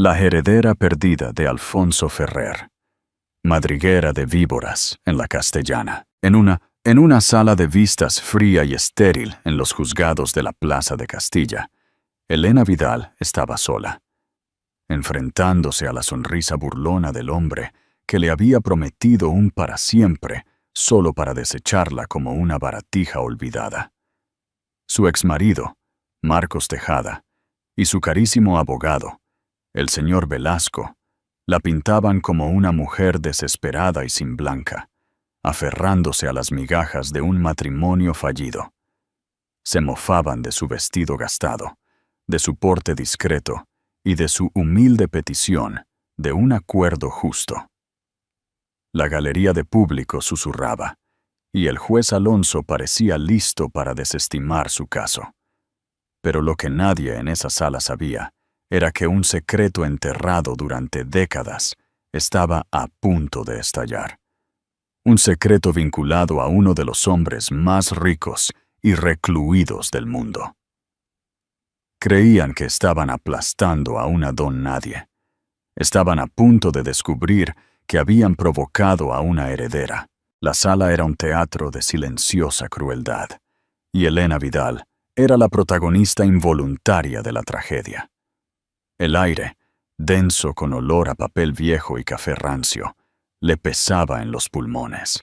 La heredera perdida de Alfonso Ferrer. Madriguera de víboras en la Castellana. En una sala de vistas fría y estéril en los juzgados de la Plaza de Castilla, Elena Vidal estaba sola, enfrentándose a la sonrisa burlona del hombre que le había prometido un para siempre solo para desecharla como una baratija olvidada. Su exmarido, Marcos Tejada, y su carísimo abogado, el señor Velasco, la pintaban como una mujer desesperada y sin blanca, aferrándose a las migajas de un matrimonio fallido. Se mofaban de su vestido gastado, de su porte discreto y de su humilde petición de un acuerdo justo. La galería de público susurraba, y el juez Alonso parecía listo para desestimar su caso. Pero lo que nadie en esa sala sabía era que un secreto enterrado durante décadas estaba a punto de estallar. Un secreto vinculado a uno de los hombres más ricos y recluidos del mundo. Creían que estaban aplastando a una don nadie. Estaban a punto de descubrir que habían provocado a una heredera. La sala era un teatro de silenciosa crueldad, y Elena Vidal era la protagonista involuntaria de la tragedia. El aire, denso con olor a papel viejo y café rancio, le pesaba en los pulmones.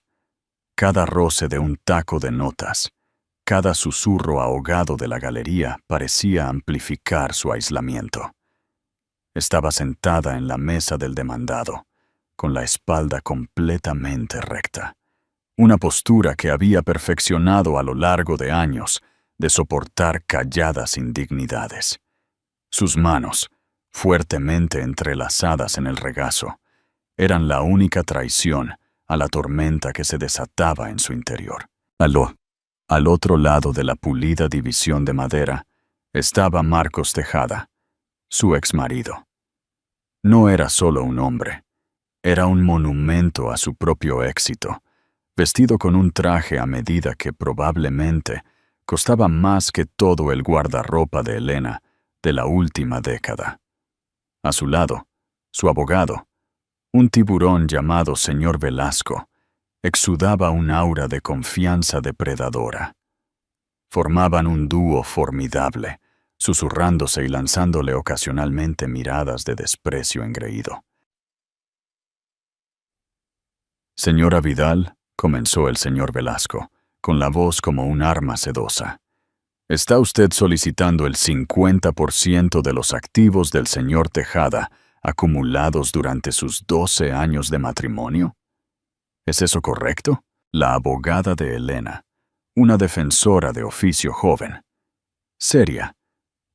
Cada roce de un taco de notas, cada susurro ahogado de la galería parecía amplificar su aislamiento. Estaba sentada en la mesa del demandado, con la espalda completamente recta, una postura que había perfeccionado a lo largo de años de soportar calladas indignidades. Sus manos, fuertemente entrelazadas en el regazo, eran la única traición a la tormenta que se desataba en su interior. Al otro lado de la pulida división de madera estaba Marcos Tejada, su exmarido. No era solo un hombre, era un monumento a su propio éxito, vestido con un traje a medida que probablemente costaba más que todo el guardarropa de Elena de la última década. A su lado, su abogado, un tiburón llamado señor Velasco, exudaba un aura de confianza depredadora. Formaban un dúo formidable, susurrándose y lanzándole ocasionalmente miradas de desprecio engreído. «Señora Vidal», comenzó el señor Velasco, con la voz como un arma sedosa. «¿Está usted solicitando el 50% de los activos del señor Tejada acumulados durante sus 12 años de matrimonio? ¿Es eso correcto?» La abogada de Elena, una defensora de oficio joven, seria,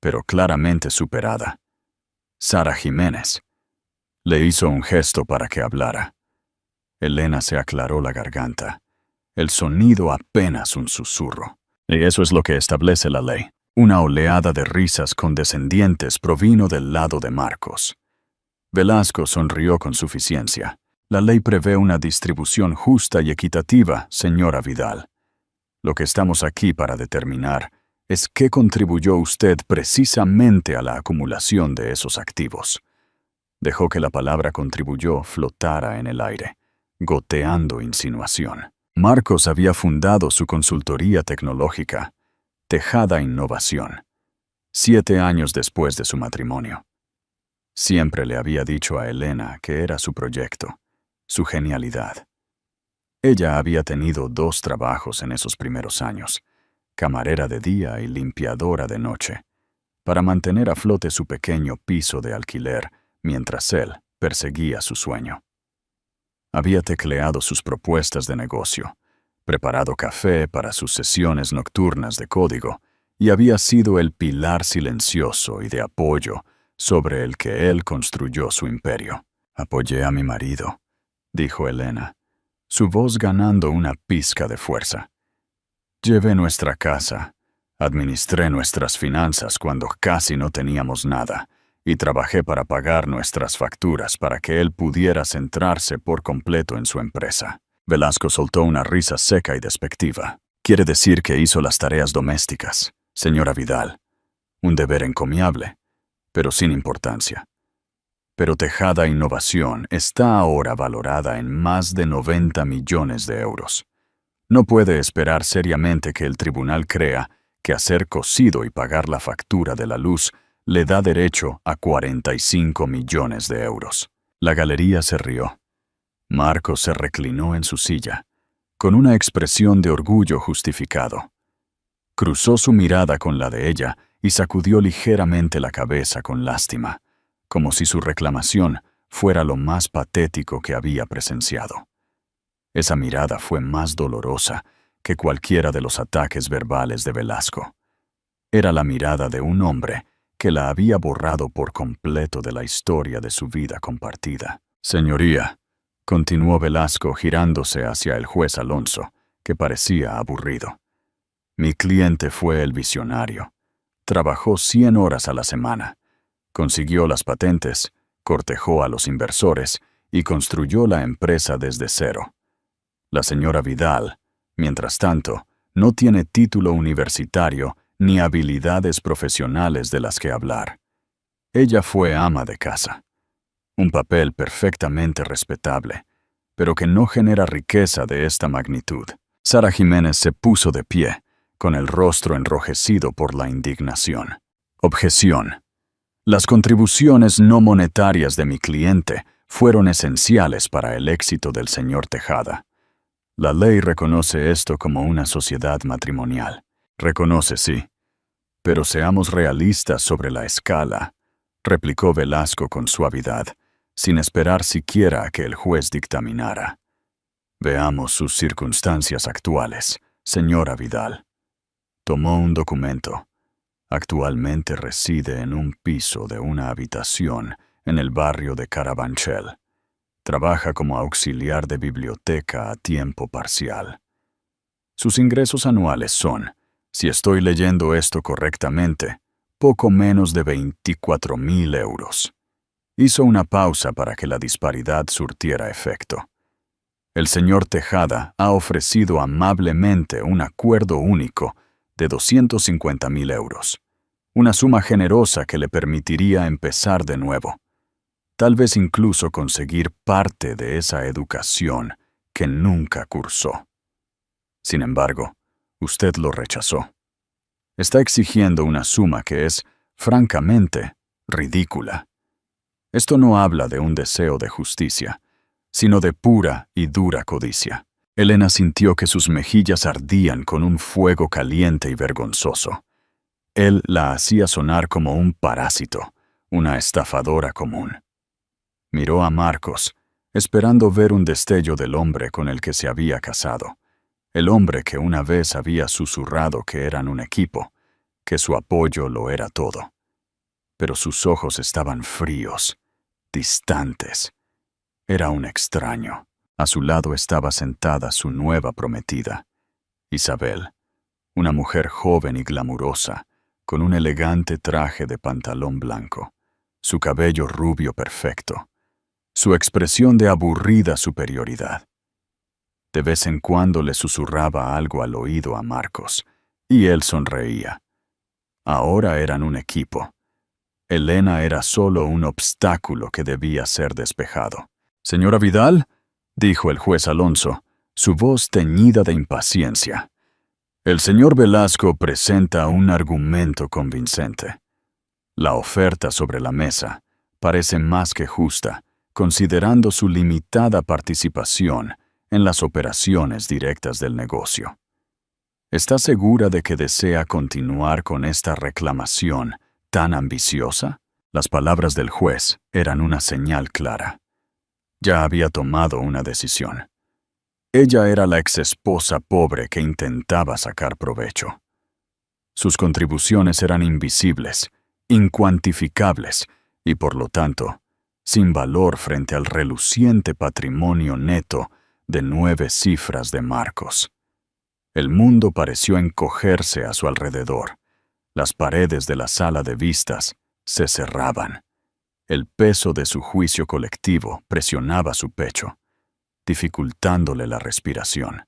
pero claramente superada, Sara Jiménez, le hizo un gesto para que hablara. Elena se aclaró la garganta, el sonido apenas un susurro. Y eso es lo que establece la ley. Una oleada de risas condescendientes provino del lado de Marcos. Velasco sonrió con suficiencia. La ley prevé una distribución justa y equitativa, señora Vidal. Lo que estamos aquí para determinar es qué contribuyó usted precisamente a la acumulación de esos activos. Dejó que la palabra contribuyó flotara en el aire, goteando insinuación. Marcos había fundado su consultoría tecnológica, Tejada Innovación, 7 años después de su matrimonio. Siempre le había dicho a Elena que era su proyecto, su genialidad. Ella había tenido 2 trabajos en esos primeros años, camarera de día y limpiadora de noche, para mantener a flote su pequeño piso de alquiler mientras él perseguía su sueño. Había tecleado sus propuestas de negocio, preparado café para sus sesiones nocturnas de código y había sido el pilar silencioso y de apoyo sobre el que él construyó su imperio. «Apoyé a mi marido», dijo Elena, su voz ganando una pizca de fuerza. «Llevé nuestra casa, administré nuestras finanzas cuando casi no teníamos nada, y trabajé para pagar nuestras facturas para que él pudiera centrarse por completo en su empresa». Velasco soltó una risa seca y despectiva. «Quiere decir que hizo las tareas domésticas, señora Vidal. Un deber encomiable, pero sin importancia. pero Tejada Innovación está ahora valorada en más de 90 millones de euros. No puede esperar seriamente que el tribunal crea que hacer cocido y pagar la factura de la luz le da derecho a 45 millones de euros. La galería se rió. Marcos se reclinó en su silla, con una expresión de orgullo justificado. Cruzó su mirada con la de ella y sacudió ligeramente la cabeza con lástima, como si su reclamación fuera lo más patético que había presenciado. Esa mirada fue más dolorosa que cualquiera de los ataques verbales de Velasco. Era la mirada de un hombre que la había borrado por completo de la historia de su vida compartida. Señoría, continuó Velasco girándose hacia el juez Alonso, que parecía aburrido. Mi cliente fue el visionario. Trabajó 100 horas a la semana. Consiguió las patentes, cortejó a los inversores y construyó la empresa desde cero. La señora Vidal, mientras tanto, no tiene título universitario ni habilidades profesionales de las que hablar. Ella fue ama de casa. Un papel perfectamente respetable, pero que no genera riqueza de esta magnitud. Sara Jiménez se puso de pie, con el rostro enrojecido por la indignación. Objeción. Las contribuciones no monetarias de mi cliente fueron esenciales para el éxito del señor Tejada. La ley reconoce esto como una sociedad matrimonial. Reconoce, sí. Pero seamos realistas sobre la escala, replicó Velasco con suavidad, sin esperar siquiera a que el juez dictaminara. Veamos sus circunstancias actuales, señora Vidal. Tomó un documento. Actualmente reside en un piso de una habitación en el barrio de Carabanchel. Trabaja como auxiliar de biblioteca a tiempo parcial. Sus ingresos anuales son, si estoy leyendo esto correctamente, poco menos de 24.000 euros. Hizo una pausa para que la disparidad surtiera efecto. El señor Tejada ha ofrecido amablemente un acuerdo único de 250.000 euros, una suma generosa que le permitiría empezar de nuevo, tal vez incluso conseguir parte de esa educación que nunca cursó. Sin embargo, usted lo rechazó. Está exigiendo una suma que es, francamente, ridícula. Esto no habla de un deseo de justicia, sino de pura y dura codicia. Elena sintió que sus mejillas ardían con un fuego caliente y vergonzoso. Él la hacía sonar como un parásito, una estafadora común. Miró a Marcos, esperando ver un destello del hombre con el que se había casado, el hombre que una vez había susurrado que eran un equipo, que su apoyo lo era todo. Pero sus ojos estaban fríos, distantes. Era un extraño. A su lado estaba sentada su nueva prometida, Isabel, una mujer joven y glamurosa, con un elegante traje de pantalón blanco, su cabello rubio perfecto, su expresión de aburrida superioridad. De vez en cuando le susurraba algo al oído a Marcos, y él sonreía. Ahora eran un equipo. Elena era solo un obstáculo que debía ser despejado. «Señora Vidal», dijo el juez Alonso, su voz teñida de impaciencia. «El señor Velasco presenta un argumento convincente. La oferta sobre la mesa parece más que justa, considerando su limitada participación en las operaciones directas del negocio. ¿Está segura de que desea continuar con esta reclamación tan ambiciosa?» Las palabras del juez eran una señal clara. Ya había tomado una decisión. Ella era la exesposa pobre que intentaba sacar provecho. Sus contribuciones eran invisibles, incuantificables y, por lo tanto, sin valor frente al reluciente patrimonio neto de 9 cifras de Marcos. El mundo pareció encogerse a su alrededor. Las paredes de la sala de vistas se cerraban. El peso de su juicio colectivo presionaba su pecho, dificultándole la respiración.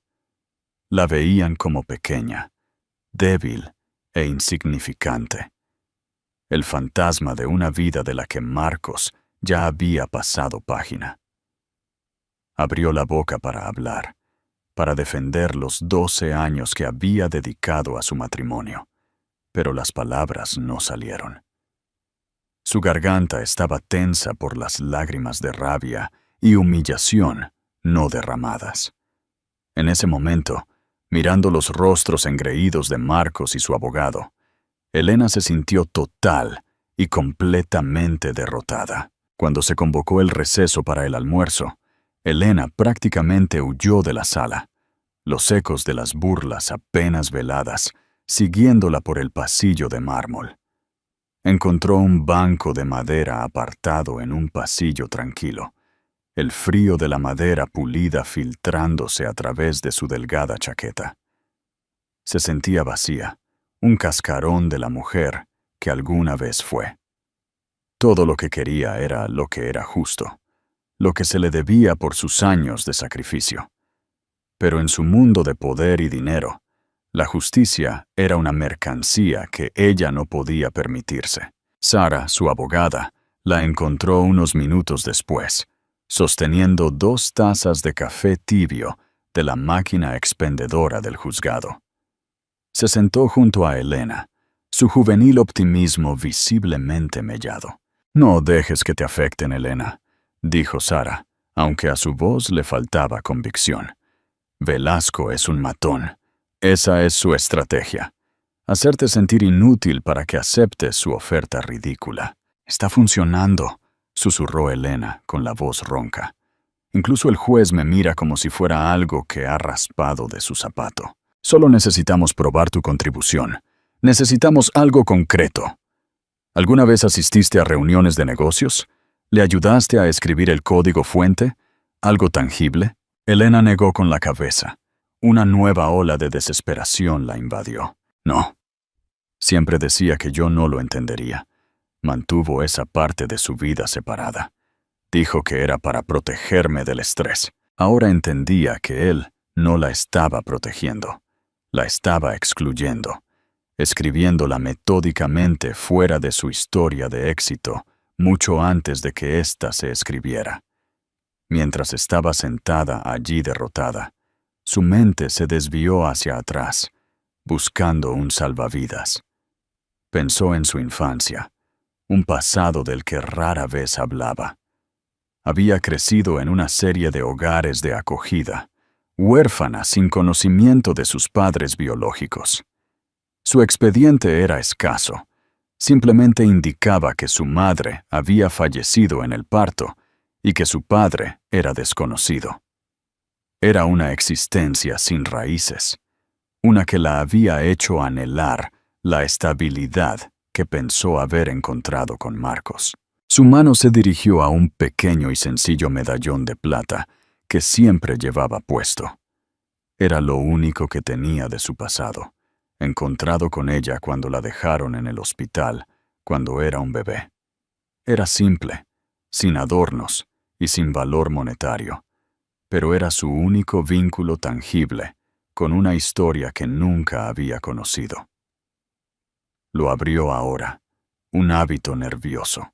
La veían como pequeña, débil e insignificante. El fantasma de una vida de la que Marcos ya había pasado página. Abrió la boca para hablar, para defender los 12 años que había dedicado a su matrimonio, pero las palabras no salieron. Su garganta estaba tensa por las lágrimas de rabia y humillación no derramadas. En ese momento, mirando los rostros engreídos de Marcos y su abogado, Elena se sintió total y completamente derrotada. Cuando se convocó el receso para el almuerzo, Elena prácticamente huyó de la sala, los ecos de las burlas apenas veladas, siguiéndola por el pasillo de mármol. Encontró un banco de madera apartado en un pasillo tranquilo, el frío de la madera pulida filtrándose a través de su delgada chaqueta. Se sentía vacía, un cascarón de la mujer que alguna vez fue. Todo lo que quería era lo que era justo, lo que se le debía por sus años de sacrificio. Pero en su mundo de poder y dinero, la justicia era una mercancía que ella no podía permitirse. Sara, su abogada, la encontró unos minutos después, sosteniendo 2 tazas de café tibio de la máquina expendedora del juzgado. Se sentó junto a Elena, su juvenil optimismo visiblemente mellado. «No dejes que te afecten, Elena», dijo Sara, aunque a su voz le faltaba convicción. «Velasco es un matón. Esa es su estrategia. Hacerte sentir inútil para que aceptes su oferta ridícula». «Está funcionando», susurró Elena con la voz ronca. «Incluso el juez me mira como si fuera algo que ha raspado de su zapato. Solo necesitamos probar tu contribución. Necesitamos algo concreto. ¿Alguna vez asististe a reuniones de negocios? ¿Le ayudaste a escribir el código fuente? ¿Algo tangible?» Elena negó con la cabeza. Una nueva ola de desesperación la invadió. «No». Siempre decía que yo no lo entendería. Mantuvo esa parte de su vida separada. Dijo que era para protegerme del estrés. Ahora entendía que él no la estaba protegiendo. La estaba excluyendo, escribiéndola metódicamente fuera de su historia de éxito mucho antes de que ésta se escribiera. Mientras estaba sentada allí derrotada, su mente se desvió hacia atrás, buscando un salvavidas. Pensó en su infancia, un pasado del que rara vez hablaba. Había crecido en una serie de hogares de acogida, huérfana sin conocimiento de sus padres biológicos. Su expediente era escaso. Simplemente indicaba que su madre había fallecido en el parto y que su padre era desconocido. Era una existencia sin raíces, una que la había hecho anhelar la estabilidad que pensó haber encontrado con Marcos. Su mano se dirigió a un pequeño y sencillo medallón de plata que siempre llevaba puesto. Era lo único que tenía de su pasado, encontrado con ella cuando la dejaron en el hospital, cuando era un bebé. Era simple, sin adornos y sin valor monetario, pero era su único vínculo tangible con una historia que nunca había conocido. Lo abrió ahora, un hábito nervioso.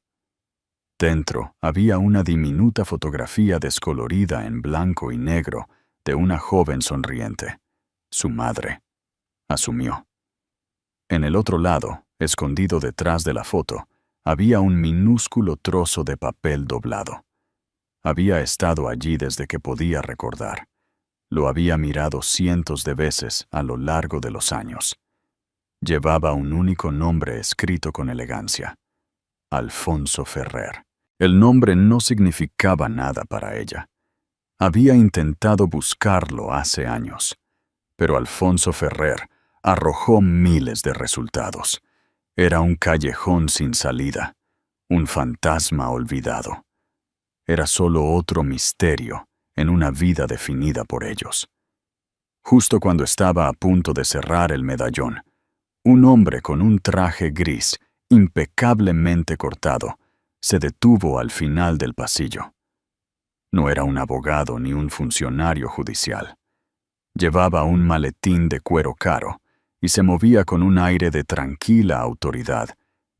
Dentro había una diminuta fotografía descolorida en blanco y negro de una joven sonriente, su madre, asumió. En el otro lado, escondido detrás de la foto, había un minúsculo trozo de papel doblado. Había estado allí desde que podía recordar. Lo había mirado cientos de veces a lo largo de los años. Llevaba un único nombre escrito con elegancia: Alfonso Ferrer. El nombre no significaba nada para ella. Había intentado buscarlo hace años, pero Alfonso Ferrer arrojó miles de resultados. Era un callejón sin salida, un fantasma olvidado. Era solo otro misterio en una vida definida por ellos. Justo cuando estaba a punto de cerrar el medallón, un hombre con un traje gris, impecablemente cortado, se detuvo al final del pasillo. No era un abogado ni un funcionario judicial. Llevaba un maletín de cuero caro y se movía con un aire de tranquila autoridad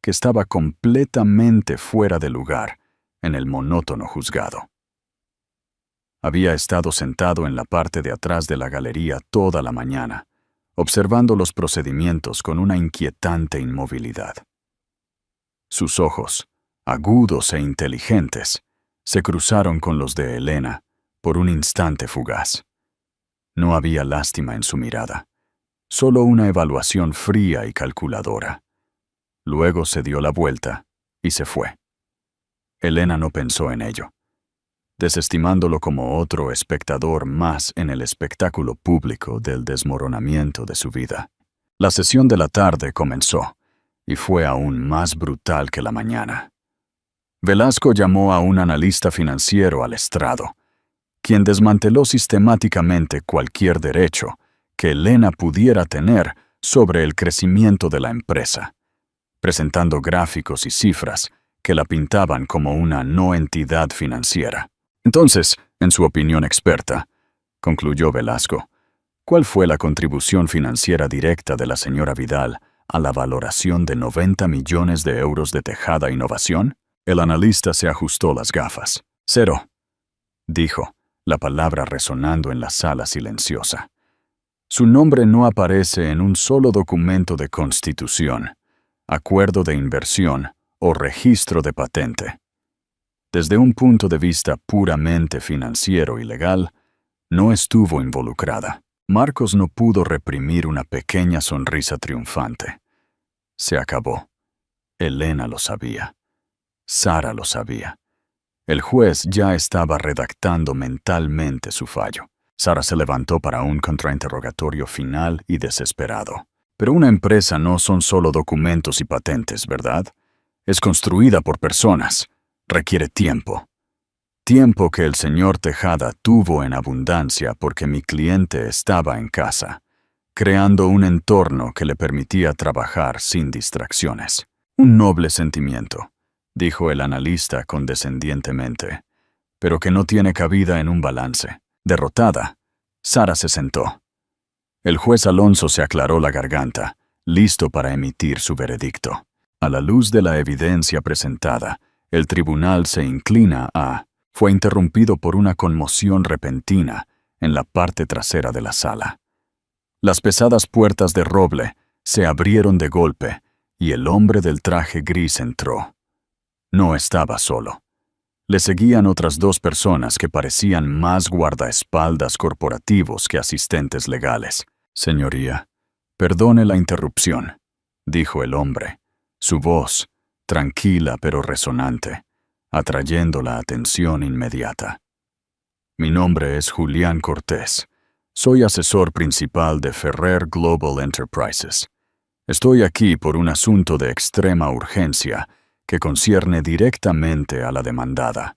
que estaba completamente fuera de lugar en el monótono juzgado. Había estado sentado en la parte de atrás de la galería toda la mañana, observando los procedimientos con una inquietante inmovilidad. Sus ojos, agudos e inteligentes, se cruzaron con los de Elena por un instante fugaz. No había lástima en su mirada, solo una evaluación fría y calculadora. Luego se dio la vuelta y se fue. Elena no pensó en ello, desestimándolo como otro espectador más en el espectáculo público del desmoronamiento de su vida. La sesión de la tarde comenzó, y fue aún más brutal que la mañana. Velasco llamó a un analista financiero al estrado, quien desmanteló sistemáticamente cualquier derecho que Elena pudiera tener sobre el crecimiento de la empresa, presentando gráficos y cifras que la pintaban como una no entidad financiera. Entonces, en su opinión experta, concluyó Velasco, ¿cuál fue la contribución financiera directa de la señora Vidal a la valoración de 90 millones de euros de Tejada Innovación? El analista se ajustó las gafas. 0, dijo, la palabra resonando en la sala silenciosa. Su nombre no aparece en un solo documento de constitución, acuerdo de inversión o registro de patente. Desde un punto de vista puramente financiero y legal, no estuvo involucrada. Marcos no pudo reprimir una pequeña sonrisa triunfante. Se acabó. Elena lo sabía. Sara lo sabía. El juez ya estaba redactando mentalmente su fallo. Sara se levantó para un contrainterrogatorio final y desesperado. Pero una empresa no son solo documentos y patentes, ¿verdad? Es construida por personas. Requiere tiempo. Tiempo que el señor Tejada tuvo en abundancia porque mi cliente estaba en casa, creando un entorno que le permitía trabajar sin distracciones. Un noble sentimiento, dijo el analista condescendientemente, pero que no tiene cabida en un balance. Derrotada, Sara se sentó. El juez Alonso se aclaró la garganta, listo para emitir su veredicto. A la luz de la evidencia presentada, el tribunal se inclina a... Fue interrumpido por una conmoción repentina en la parte trasera de la sala. Las pesadas puertas de roble se abrieron de golpe y el hombre del traje gris entró. No estaba solo. Le seguían otras 2 personas que parecían más guardaespaldas corporativos que asistentes legales. Señoría, perdone la interrupción, dijo el hombre, su voz, tranquila pero resonante, atrayendo la atención inmediata. Mi nombre es Julián Cortés. Soy asesor principal de Ferrer Global Enterprises. Estoy aquí por un asunto de extrema urgencia que concierne directamente a la demandada,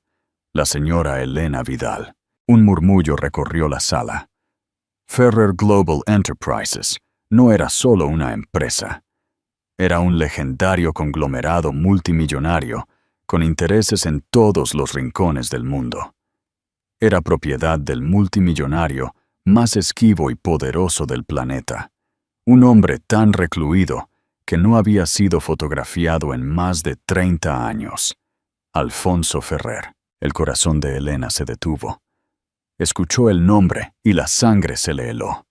la señora Elena Vidal. Un murmullo recorrió la sala. Ferrer Global Enterprises no era solo una empresa. Era un legendario conglomerado multimillonario con intereses en todos los rincones del mundo. Era propiedad del multimillonario más esquivo y poderoso del planeta, un hombre tan recluido que no había sido fotografiado en más de 30 años, Alfonso Ferrer. El corazón de Elena se detuvo. Escuchó el nombre y la sangre se le heló.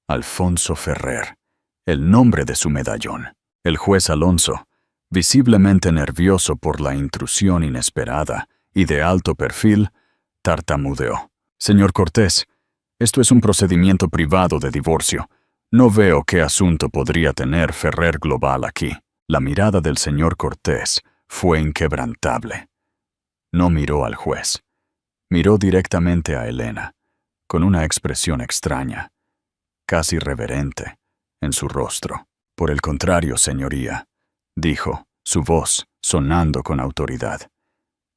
Alfonso Ferrer, el nombre de su medallón. El juez Alonso, visiblemente nervioso por la intrusión inesperada y de alto perfil, tartamudeó. Señor Cortés, esto es un procedimiento privado de divorcio. No veo qué asunto podría tener Ferrer Global aquí. La mirada del señor Cortés fue inquebrantable. No miró al juez. Miró directamente a Elena, con una expresión extraña, casi reverente, en su rostro. Por el contrario, señoría, dijo, su voz sonando con autoridad.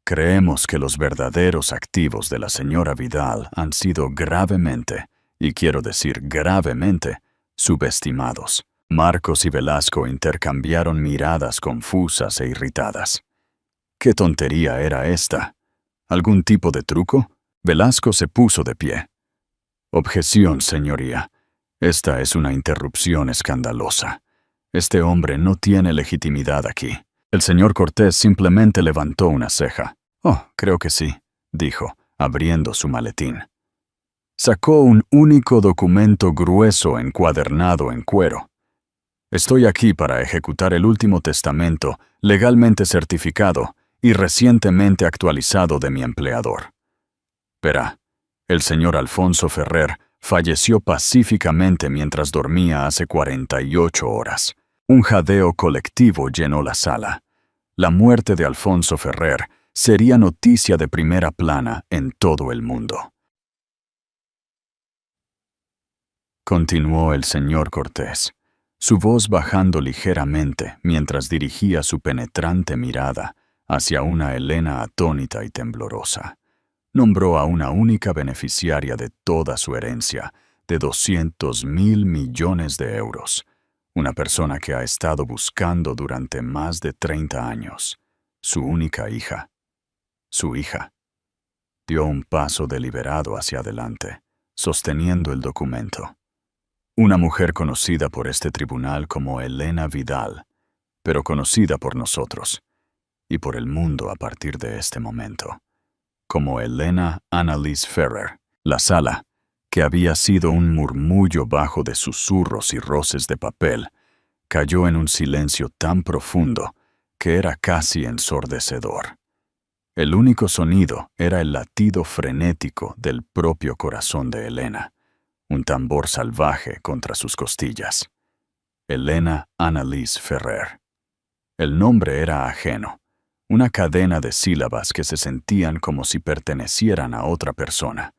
Creemos que los verdaderos activos de la señora Vidal han sido gravemente, y quiero decir gravemente, subestimados. Marcos y Velasco intercambiaron miradas confusas e irritadas. ¿Qué tontería era esta? ¿Algún tipo de truco? Velasco se puso de pie. Objeción, señoría. Esta es una interrupción escandalosa. Este hombre no tiene legitimidad aquí. El señor Cortés simplemente levantó una ceja. Oh, creo que sí, dijo, abriendo su maletín. Sacó un único documento grueso encuadernado en cuero. Estoy aquí para ejecutar el último testamento legalmente certificado y recientemente actualizado de mi empleador. Verá, el señor Alfonso Ferrer falleció pacíficamente mientras dormía hace 48 horas. Un jadeo colectivo llenó la sala. La muerte de Alfonso Ferrer sería noticia de primera plana en todo el mundo. Continuó el señor Cortés, su voz bajando ligeramente mientras dirigía su penetrante mirada hacia una Elena atónita y temblorosa. Nombró a una única beneficiaria de toda su herencia, de 200.000 millones de euros, una persona que ha estado buscando durante más de 30 años, su única hija. Su hija. Dio un paso deliberado hacia adelante, sosteniendo el documento. Una mujer conocida por este tribunal como Elena Vidal, pero conocida por nosotros, y por el mundo a partir de este momento, como Elena Annalise Ferrer. La sala, que había sido un murmullo bajo de susurros y roces de papel, cayó en un silencio tan profundo que era casi ensordecedor. El único sonido era el latido frenético del propio corazón de Elena, un tambor salvaje contra sus costillas. Elena Annalise Ferrer. El nombre era ajeno, una cadena de sílabas que se sentían como si pertenecieran a otra persona,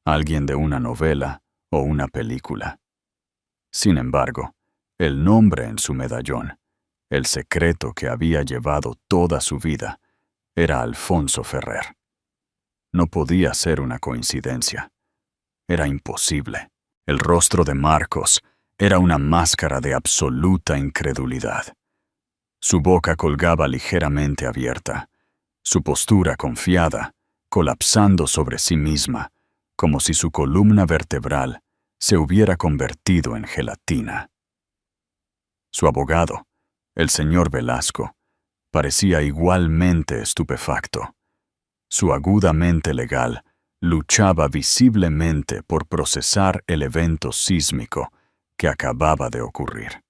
alguien de una novela o una película. Sin embargo, el nombre en su medallón, el secreto que había llevado toda su vida, era Alfonso Ferrer. No podía ser una coincidencia. Era imposible. El rostro de Marcos era una máscara de absoluta incredulidad. Su boca colgaba ligeramente abierta, su postura confiada, colapsando sobre sí misma, como si su columna vertebral se hubiera convertido en gelatina. Su abogado, el señor Velasco, parecía igualmente estupefacto. Su aguda mente legal luchaba visiblemente por procesar el evento sísmico que acababa de ocurrir.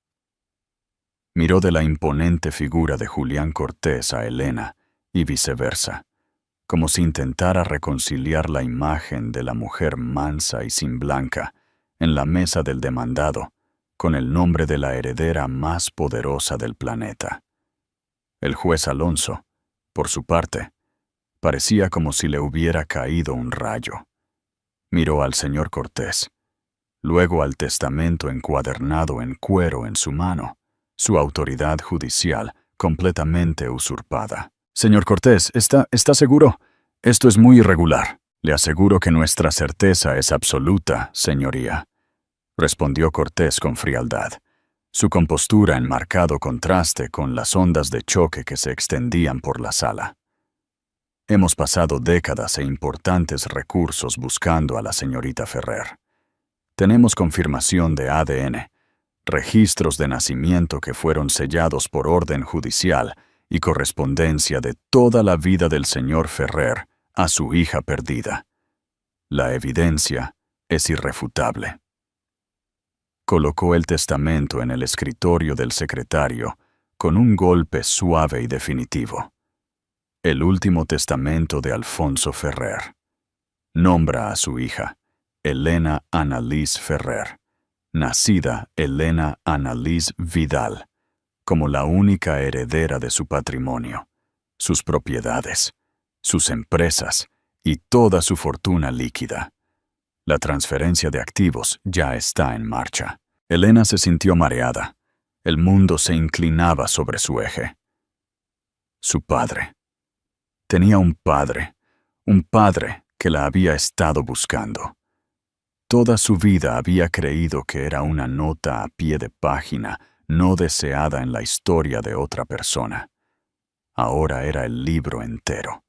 Miró de la imponente figura de Julián Cortés a Elena y viceversa, como si intentara reconciliar la imagen de la mujer mansa y sin blanca en la mesa del demandado con el nombre de la heredera más poderosa del planeta. El juez Alonso, por su parte, parecía como si le hubiera caído un rayo. Miró al señor Cortés, luego al testamento encuadernado en cuero en su mano, su autoridad judicial completamente usurpada. Señor Cortés, ¿está seguro? Esto es muy irregular. Le aseguro que nuestra certeza es absoluta, señoría, respondió Cortés con frialdad, su compostura en marcado contraste con las ondas de choque que se extendían por la sala. Hemos pasado décadas e importantes recursos buscando a la señorita Ferrer. Tenemos confirmación de ADN, registros de nacimiento que fueron sellados por orden judicial y correspondencia de toda la vida del señor Ferrer a su hija perdida. La evidencia es irrefutable. Colocó el testamento en el escritorio del secretario con un golpe suave y definitivo. El último testamento de Alfonso Ferrer. Nombra a su hija, Elena Annalise Ferrer, nacida Elena Annalise Vidal, como la única heredera de su patrimonio, sus propiedades, sus empresas y toda su fortuna líquida. La transferencia de activos ya está en marcha. Elena se sintió mareada. El mundo se inclinaba sobre su eje. Su padre. Tenía un padre que la había estado buscando. Toda su vida había creído que era una nota a pie de página no deseada en la historia de otra persona. Ahora era el libro entero.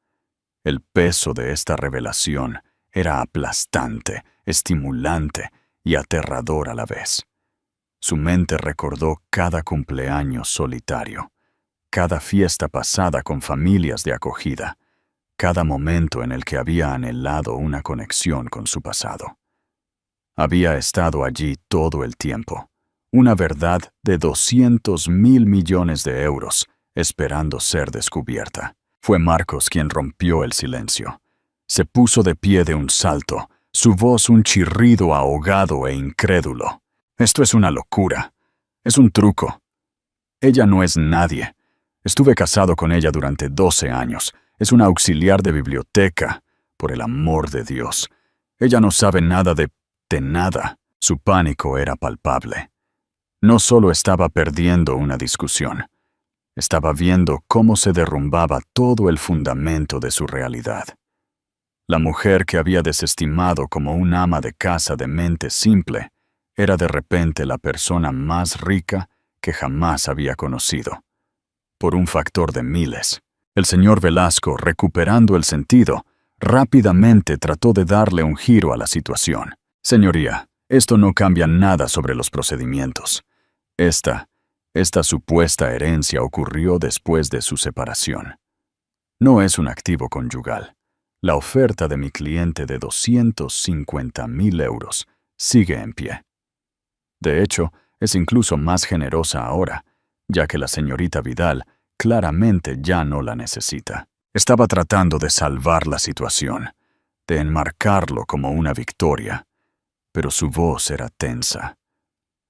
El peso de esta revelación era aplastante, estimulante y aterrador a la vez. Su mente recordó cada cumpleaños solitario, cada fiesta pasada con familias de acogida, cada momento en el que había anhelado una conexión con su pasado. Había estado allí todo el tiempo, una verdad de 200.000 millones de euros, esperando ser descubierta. Fue Marcos quien rompió el silencio. Se puso de pie de un salto, su voz un chirrido ahogado e incrédulo. Esto es una locura. Es un truco. Ella no es nadie. Estuve casado con ella durante 12 años. Es una auxiliar de biblioteca, por el amor de Dios. Ella no sabe nada de nada. Su pánico era palpable. No solo estaba perdiendo una discusión, estaba viendo cómo se derrumbaba todo el fundamento de su realidad. La mujer que había desestimado como un ama de casa de mente simple era de repente la persona más rica que jamás había conocido. Por un factor de miles. El señor Velasco, recuperando el sentido, rápidamente trató de darle un giro a la situación. Señoría, esto no cambia nada sobre los procedimientos. Esta supuesta herencia ocurrió después de su separación. No es un activo conyugal. La oferta de mi cliente de 250.000 euros sigue en pie. De hecho, es incluso más generosa ahora, ya que la señorita Vidal claramente ya no la necesita. Estaba tratando de salvar la situación, de enmarcarlo como una victoria, pero su voz era tensa.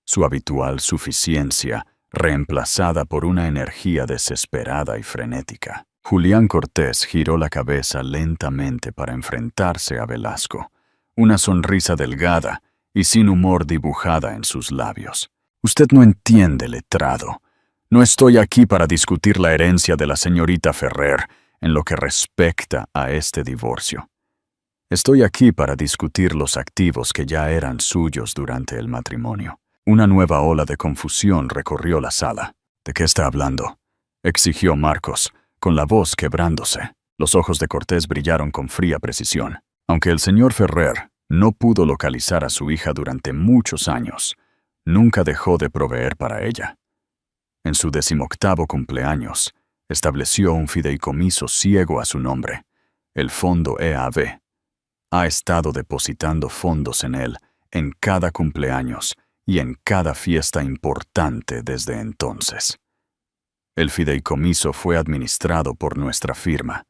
Su habitual suficiencia reemplazada por una energía desesperada y frenética. Julián Cortés giró la cabeza lentamente para enfrentarse a Velasco, una sonrisa delgada y sin humor dibujada en sus labios. Usted no entiende, letrado. No estoy aquí para discutir la herencia de la señorita Ferrer en lo que respecta a este divorcio. Estoy aquí para discutir los activos que ya eran suyos durante el matrimonio. Una nueva ola de confusión recorrió la sala. ¿De qué está hablando?, exigió Marcos, con la voz quebrándose. Los ojos de Cortés brillaron con fría precisión. Aunque el señor Ferrer no pudo localizar a su hija durante muchos años, nunca dejó de proveer para ella. En su 18º cumpleaños, estableció un fideicomiso ciego a su nombre, el Fondo EAB. Ha estado depositando fondos en él en cada cumpleaños y en cada fiesta importante desde entonces. El fideicomiso fue administrado por nuestra firma,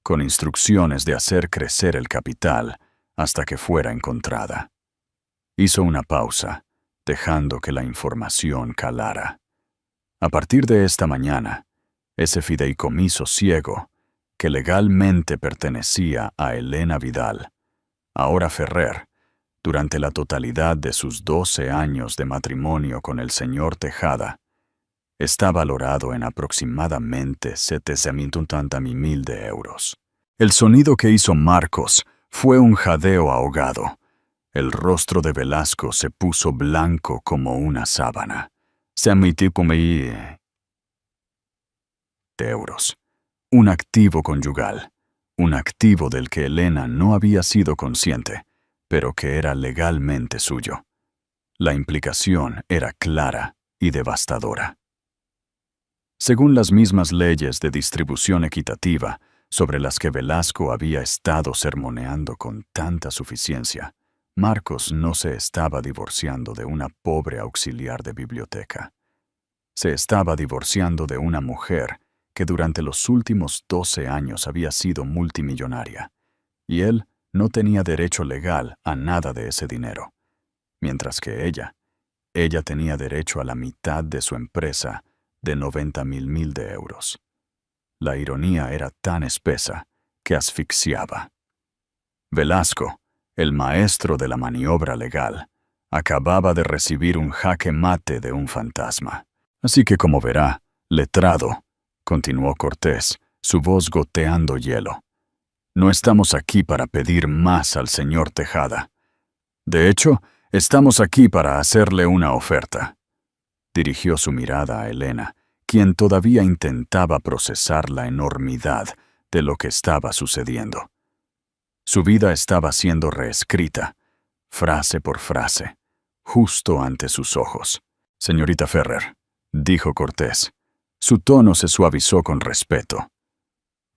con instrucciones de hacer crecer el capital hasta que fuera encontrada. Hizo una pausa, dejando que la información calara. A partir de esta mañana, ese fideicomiso ciego, que legalmente pertenecía a Elena Vidal, ahora Ferrer, durante la totalidad de sus 12 años de matrimonio con el señor Tejada, está valorado en aproximadamente 780.000 de euros. El sonido que hizo Marcos fue un jadeo ahogado. El rostro de Velasco se puso blanco como una sábana. De euros. Un activo conyugal. Un activo del que Elena no había sido consciente, pero que era legalmente suyo. La implicación era clara y devastadora. Según las mismas leyes de distribución equitativa sobre las que Velasco había estado sermoneando con tanta suficiencia, Marcos no se estaba divorciando de una pobre auxiliar de biblioteca. Se estaba divorciando de una mujer que durante los últimos 12 años había sido multimillonaria, y él no tenía derecho legal a nada de ese dinero, mientras que ella tenía derecho a la mitad de su empresa de 90.000 de euros. La ironía era tan espesa que asfixiaba. Velasco, el maestro de la maniobra legal, acababa de recibir un jaque mate de un fantasma. Así que, como verá, letrado, continuó Cortés, su voz goteando hielo, no estamos aquí para pedir más al señor Tejada. De hecho, estamos aquí para hacerle una oferta. Dirigió su mirada a Elena, quien todavía intentaba procesar la enormidad de lo que estaba sucediendo. Su vida estaba siendo reescrita, frase por frase, justo ante sus ojos. Señorita Ferrer, dijo Cortés. Su tono se suavizó con respeto.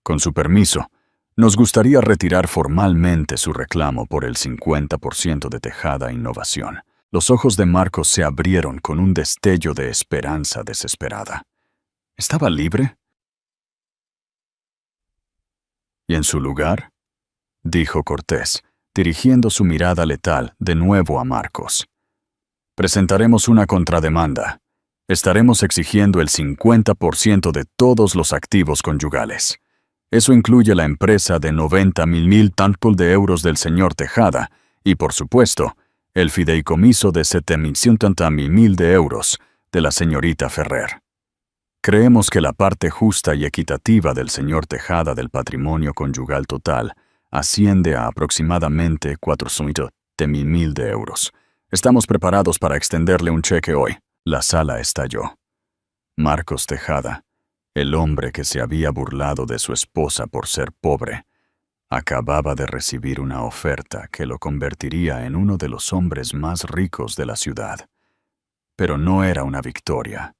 Con su permiso, Nos gustaría retirar formalmente su reclamo por el 50% de Tejada Innovación. Los ojos de Marcos se abrieron con un destello de esperanza desesperada. ¿Estaba libre? ¿Y en su lugar?, dijo Cortés, dirigiendo su mirada letal de nuevo a Marcos. Presentaremos una contrademanda. Estaremos exigiendo el 50% de todos los activos conyugales. Eso incluye la empresa de 90.000 tantos de euros del señor Tejada y, por supuesto, el fideicomiso de 7.000 de euros de la señorita Ferrer. Creemos que la parte justa y equitativa del señor Tejada del patrimonio conyugal total asciende a aproximadamente 400.000 de euros. Estamos preparados para extenderle un cheque hoy. La sala estalló. Marcos Tejada, el hombre que se había burlado de su esposa por ser pobre, acababa de recibir una oferta que lo convertiría en uno de los hombres más ricos de la ciudad. Pero no era una victoria,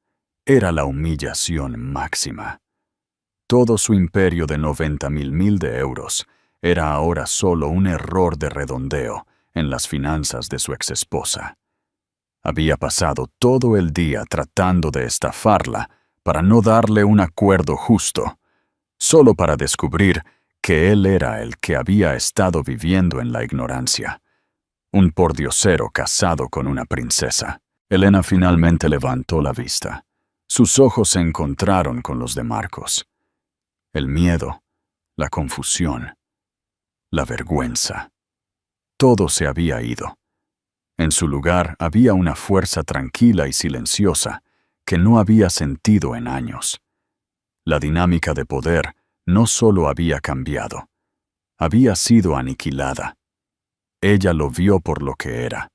era la humillación máxima. Todo su imperio de 90.000 de euros era ahora solo un error de redondeo en las finanzas de su exesposa. Había pasado todo el día tratando de estafarla para no darle un acuerdo justo, solo para descubrir que él era el que había estado viviendo en la ignorancia. Un pordiosero casado con una princesa. Elena finalmente levantó la vista. Sus ojos se encontraron con los de Marcos. El miedo, la confusión, la vergüenza. Todo se había ido. En su lugar había una fuerza tranquila y silenciosa que no había sentido en años. La dinámica de poder no solo había cambiado, había sido aniquilada. Ella lo vio por lo que era,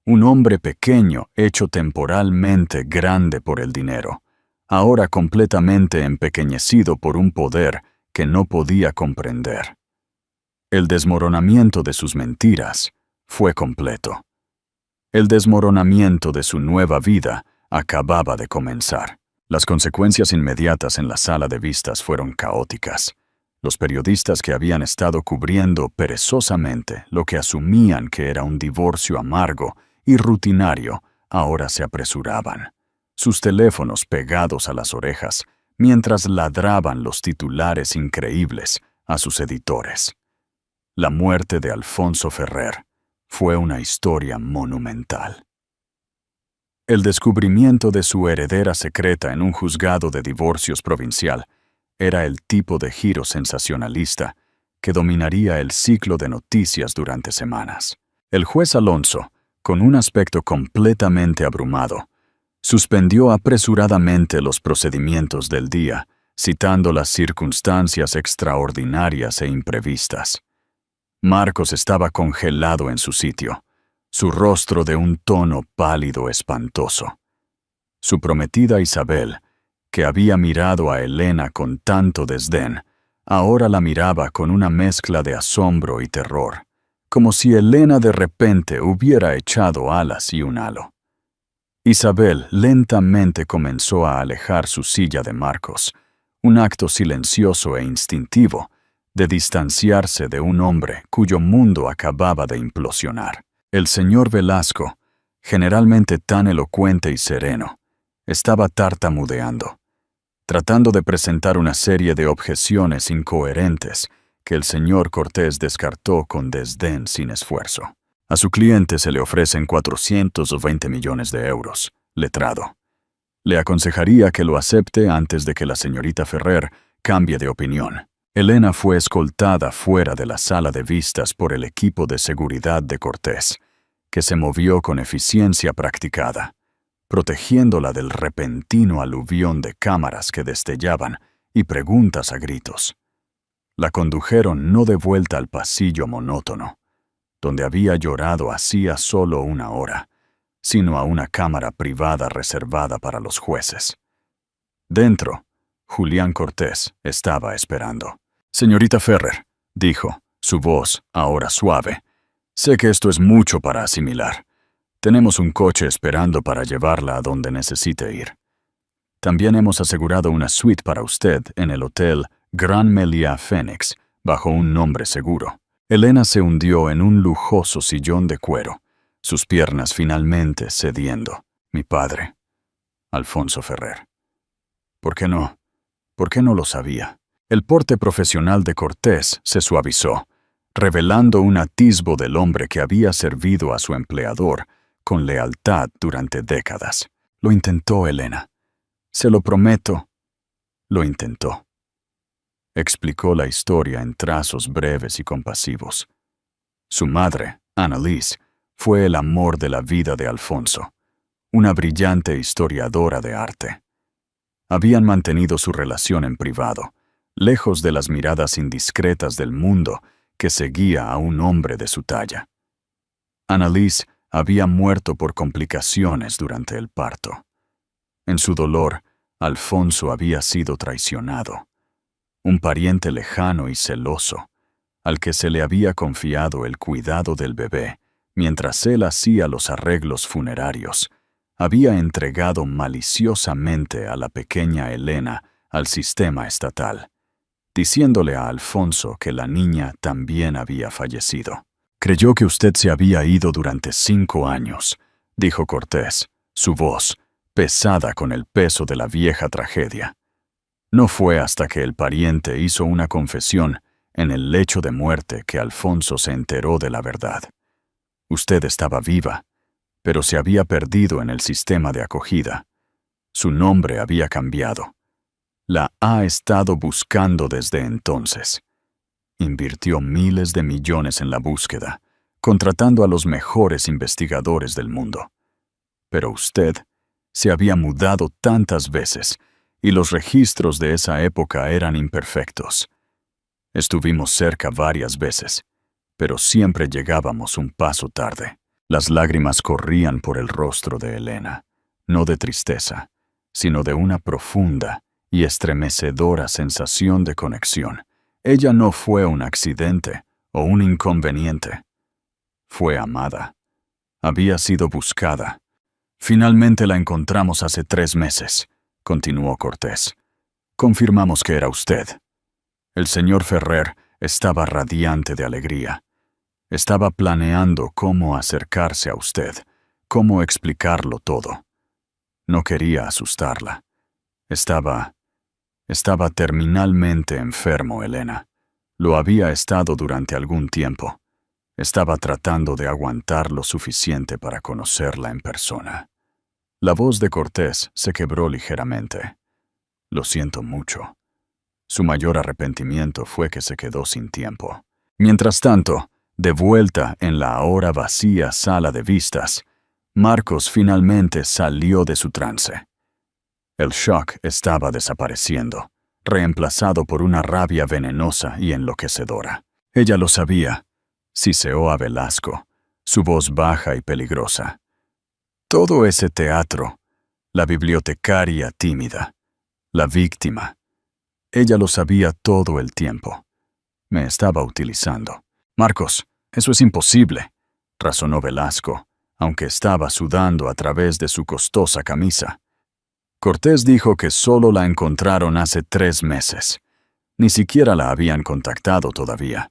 un hombre pequeño hecho temporalmente grande por el dinero, ahora completamente empequeñecido por un poder que no podía comprender. El desmoronamiento de sus mentiras fue completo. El desmoronamiento de su nueva vida acababa de comenzar. Las consecuencias inmediatas en la sala de vistas fueron caóticas. Los periodistas que habían estado cubriendo perezosamente lo que asumían que era un divorcio amargo y rutinario, ahora se apresuraban, sus teléfonos pegados a las orejas, mientras ladraban los titulares increíbles a sus editores. La muerte de Alfonso Ferrer fue una historia monumental. El descubrimiento de su heredera secreta en un juzgado de divorcios provincial era el tipo de giro sensacionalista que dominaría el ciclo de noticias durante semanas. El juez Alonso, con un aspecto completamente abrumado, suspendió apresuradamente los procedimientos del día, citando las circunstancias extraordinarias e imprevistas. Marcos estaba congelado en su sitio, su rostro de un tono pálido espantoso. Su prometida Isabel, que había mirado a Elena con tanto desdén, ahora la miraba con una mezcla de asombro y terror, como si Elena de repente hubiera echado alas y un halo. Isabel lentamente comenzó a alejar su silla de Marcos, un acto silencioso e instintivo de distanciarse de un hombre cuyo mundo acababa de implosionar. El señor Velasco, generalmente tan elocuente y sereno, estaba tartamudeando, tratando de presentar una serie de objeciones incoherentes que el señor Cortés descartó con desdén sin esfuerzo. A su cliente se le ofrecen 420 millones de euros, letrado. Le aconsejaría que lo acepte antes de que la señorita Ferrer cambie de opinión. Elena fue escoltada fuera de la sala de vistas por el equipo de seguridad de Cortés, que se movió con eficiencia practicada, protegiéndola del repentino aluvión de cámaras que destellaban y preguntas a gritos. La condujeron no de vuelta al pasillo monótono, donde había llorado hacía solo una hora, sino a una cámara privada reservada para los jueces. Dentro, Julián Cortés estaba esperando. «Señorita Ferrer», dijo, su voz ahora suave, «sé que esto es mucho para asimilar. Tenemos un coche esperando para llevarla a donde necesite ir. También hemos asegurado una suite para usted en el Hotel Grand Meliá Phoenix, bajo un nombre seguro. Elena se hundió en un lujoso sillón de cuero, sus piernas finalmente cediendo. Mi padre, Alfonso Ferrer. ¿Por qué no? ¿Por qué no lo sabía? El porte profesional de Cortés se suavizó, revelando un atisbo del hombre que había servido a su empleador con lealtad durante décadas. Lo intentó, Elena. Se lo prometo. Lo intentó. Explicó la historia en trazos breves y compasivos. Su madre, Annalise, fue el amor de la vida de Alfonso, una brillante historiadora de arte. Habían mantenido su relación en privado, lejos de las miradas indiscretas del mundo que seguía a un hombre de su talla. Annalise había muerto por complicaciones durante el parto. En su dolor, Alfonso había sido traicionado. Un pariente lejano y celoso, al que se le había confiado el cuidado del bebé, mientras él hacía los arreglos funerarios, había entregado maliciosamente a la pequeña Elena al sistema estatal, diciéndole a Alfonso que la niña también había fallecido. Creyó que usted se había ido durante 5 años, dijo Cortés, su voz pesada con el peso de la vieja tragedia. No fue hasta que el pariente hizo una confesión en el lecho de muerte que Alfonso se enteró de la verdad. Usted estaba viva, pero se había perdido en el sistema de acogida. Su nombre había cambiado. La ha estado buscando desde entonces. Invirtió miles de millones en la búsqueda, contratando a los mejores investigadores del mundo. Pero usted se había mudado tantas veces y los registros de esa época eran imperfectos. Estuvimos cerca varias veces, pero siempre llegábamos un paso tarde. Las lágrimas corrían por el rostro de Elena, no de tristeza, sino de una profunda y estremecedora sensación de conexión. Ella no fue un accidente o un inconveniente. Fue amada. Había sido buscada. Finalmente la encontramos hace 3 meses, continuó Cortés. Confirmamos que era usted. El señor Ferrer estaba radiante de alegría. Estaba planeando cómo acercarse a usted, cómo explicarlo todo. No quería asustarla. Estaba terminalmente enfermo, Elena. Lo había estado durante algún tiempo. Estaba tratando de aguantar lo suficiente para conocerla en persona. La voz de Cortés se quebró ligeramente. Lo siento mucho. Su mayor arrepentimiento fue que se quedó sin tiempo. Mientras tanto, de vuelta en la ahora vacía sala de vistas, Marcos finalmente salió de su trance. El shock estaba desapareciendo, reemplazado por una rabia venenosa y enloquecedora. Ella lo sabía. Siseó a Velasco, su voz baja y peligrosa. Todo ese teatro, la bibliotecaria tímida, la víctima. Ella lo sabía todo el tiempo. Me estaba utilizando. Marcos, eso es imposible, razonó Velasco, aunque estaba sudando a través de su costosa camisa. Cortés dijo que solo la encontraron hace 3 meses. Ni siquiera la habían contactado todavía.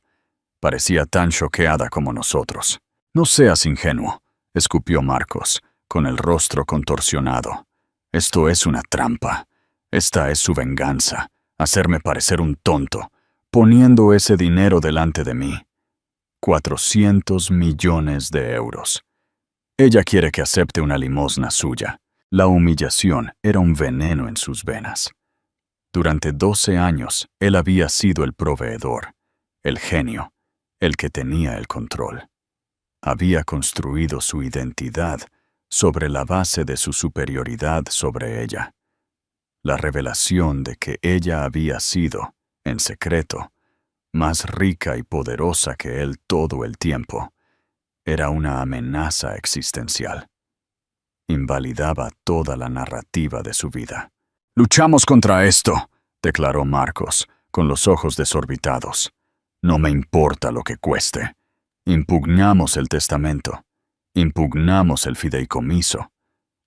Parecía tan choqueada como nosotros. No seas ingenuo, escupió Marcos, con el rostro contorsionado. Esto es una trampa. Esta es su venganza, hacerme parecer un tonto, poniendo ese dinero delante de mí. 400 millones de euros. Ella quiere que acepte una limosna suya. La humillación era un veneno en sus venas. Durante 12 años, él había sido el proveedor, el genio, el que tenía el control. Había construido su identidad sobre la base de su superioridad sobre ella. La revelación de que ella había sido, en secreto, más rica y poderosa que él todo el tiempo, era una amenaza existencial. Invalidaba toda la narrativa de su vida. «Luchamos contra esto», declaró Marcos, con los ojos desorbitados. «No me importa lo que cueste. Impugnamos el testamento. Impugnamos el fideicomiso.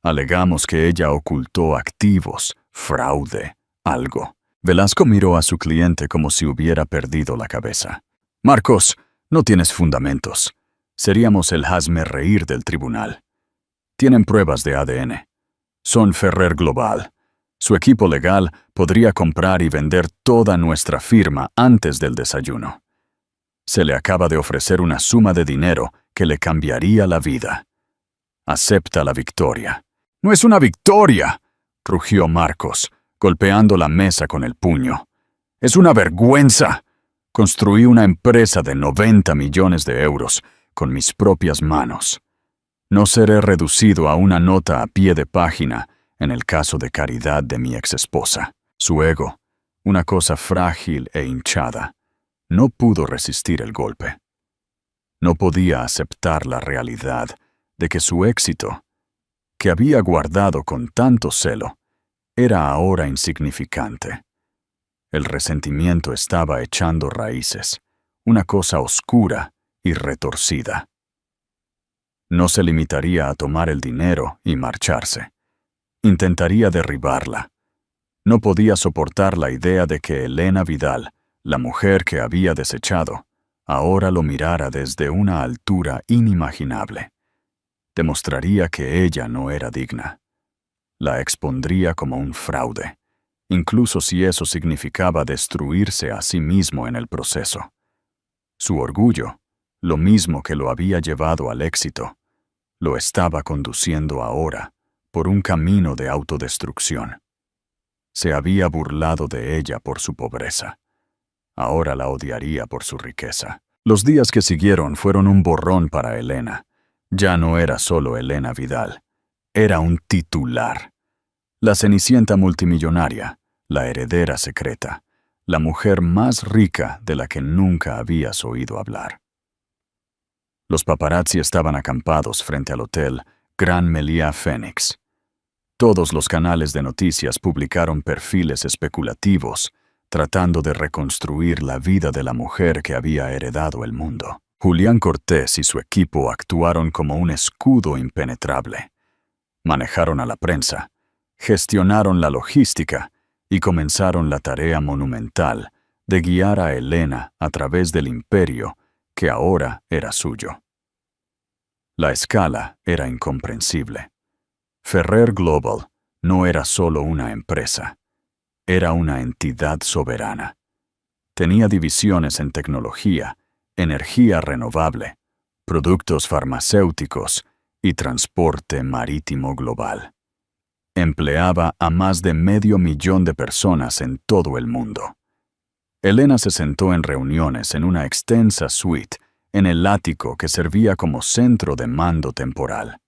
Alegamos que ella ocultó activos, fraude, algo. Velasco miró a su cliente como si hubiera perdido la cabeza. Marcos, no tienes fundamentos. Seríamos el hazmerreír del tribunal. Tienen pruebas de ADN. Son Ferrer Global. Su equipo legal podría comprar y vender toda nuestra firma antes del desayuno. Se le acaba de ofrecer una suma de dinero que le cambiaría la vida. Acepta la victoria. ¡No es una victoria!, rugió Marcos, golpeando la mesa con el puño. ¡Es una vergüenza! Construí una empresa de 90 millones de euros con mis propias manos. No seré reducido a una nota a pie de página en el caso de caridad de mi exesposa. Su ego, una cosa frágil e hinchada, no pudo resistir el golpe. No podía aceptar la realidad de que su éxito, que había guardado con tanto celo, era ahora insignificante. El resentimiento estaba echando raíces, una cosa oscura y retorcida. No se limitaría a tomar el dinero y marcharse. Intentaría derribarla. No podía soportar la idea de que Elena Vidal, la mujer que había desechado, ahora lo mirara desde una altura inimaginable. Demostraría que ella no era digna. La expondría como un fraude, incluso si eso significaba destruirse a sí mismo en el proceso. Su orgullo, lo mismo que lo había llevado al éxito, lo estaba conduciendo ahora por un camino de autodestrucción. Se había burlado de ella por su pobreza. Ahora la odiaría por su riqueza. Los días que siguieron fueron un borrón para Elena. Ya no era solo Elena Vidal. Era un titular. La cenicienta multimillonaria, la heredera secreta, la mujer más rica de la que nunca habías oído hablar. Los paparazzi estaban acampados frente al hotel Gran Meliá Phoenix. Todos los canales de noticias publicaron perfiles especulativos, tratando de reconstruir la vida de la mujer que había heredado el mundo. Julián Cortés y su equipo actuaron como un escudo impenetrable. Manejaron a la prensa, gestionaron la logística y comenzaron la tarea monumental de guiar a Elena a través del imperio que ahora era suyo. La escala era incomprensible. Ferrer Global no era solo una empresa, era una entidad soberana. Tenía divisiones en tecnología, energía renovable, productos farmacéuticos y transporte marítimo global. Empleaba a más de 500,000 de personas en todo el mundo. Elena se sentó en reuniones en una extensa suite en el ático que servía como centro de mando temporal.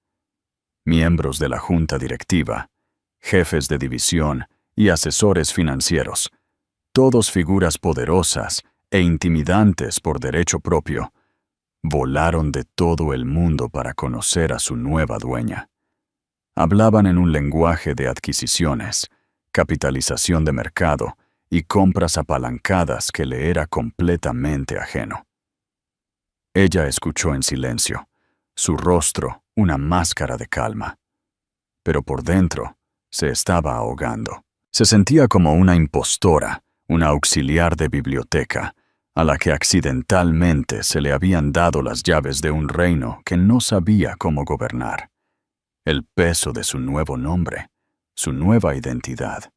Miembros de la junta directiva, jefes de división y asesores financieros, todos figuras poderosas e intimidantes por derecho propio, volaron de todo el mundo para conocer a su nueva dueña. Hablaban en un lenguaje de adquisiciones, capitalización de mercado y compras apalancadas que le era completamente ajeno. Ella escuchó en silencio, su rostro una máscara de calma. Pero por dentro se estaba ahogando. Se sentía como una impostora, una auxiliar de biblioteca, a la que accidentalmente se le habían dado las llaves de un reino que no sabía cómo gobernar. El peso de su nuevo nombre, su nueva identidad,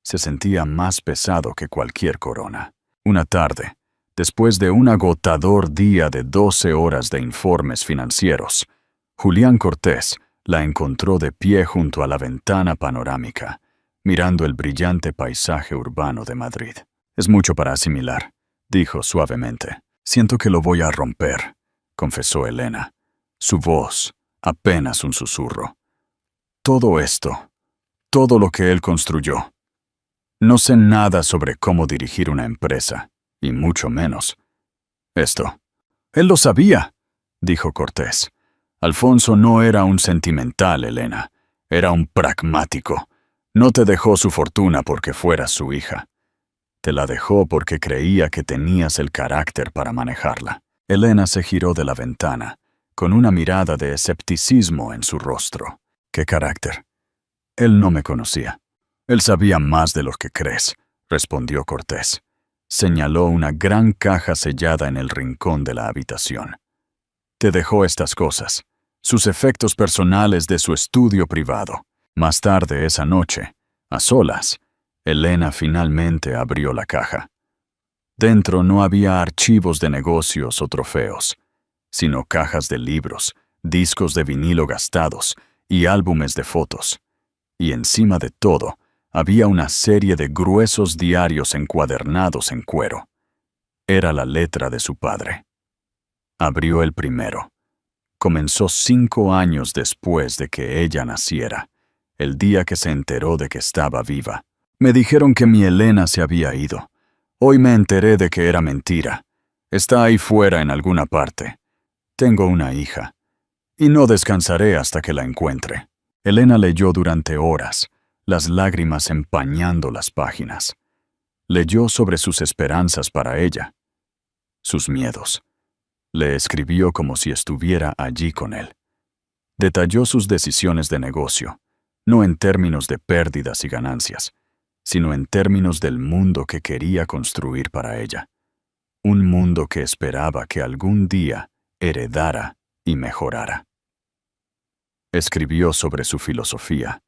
se sentía más pesado que cualquier corona. Una tarde, después de un agotador día de 12 horas de informes financieros, Julián Cortés la encontró de pie junto a la ventana panorámica, mirando el brillante paisaje urbano de Madrid. «Es mucho para asimilar», dijo suavemente. «Siento que lo voy a romper», confesó Elena. Su voz, apenas un susurro. «Todo esto, todo lo que él construyó. No sé nada sobre cómo dirigir una empresa, y mucho menos esto». «Él lo sabía», dijo Cortés. «Alfonso no era un sentimental, Elena. Era un pragmático. No te dejó su fortuna porque fueras su hija. Te la dejó porque creía que tenías el carácter para manejarla». Elena se giró de la ventana, con una mirada de escepticismo en su rostro. «¿Qué carácter? Él no me conocía». «Él sabía más de lo que crees», respondió Cortés. Señaló una gran caja sellada en el rincón de la habitación. Te dejó estas cosas, sus efectos personales de su estudio privado. Más tarde esa noche, a solas, Elena finalmente abrió la caja. Dentro no había archivos de negocios o trofeos, sino cajas de libros, discos de vinilo gastados y álbumes de fotos. Y encima de todo, había una serie de gruesos diarios encuadernados en cuero. Era la letra de su padre. Abrió el primero. Comenzó 5 años después de que ella naciera, el día que se enteró de que estaba viva. Me dijeron que mi Elena se había ido. Hoy me enteré de que era mentira. Está ahí fuera en alguna parte. Tengo una hija. Y no descansaré hasta que la encuentre. Elena leyó durante horas, las lágrimas empañando las páginas. Leyó sobre sus esperanzas para ella, sus miedos. Le escribió como si estuviera allí con él. Detalló sus decisiones de negocio, no en términos de pérdidas y ganancias, sino en términos del mundo que quería construir para ella. Un mundo que esperaba que algún día heredara y mejorara. Escribió sobre su filosofía,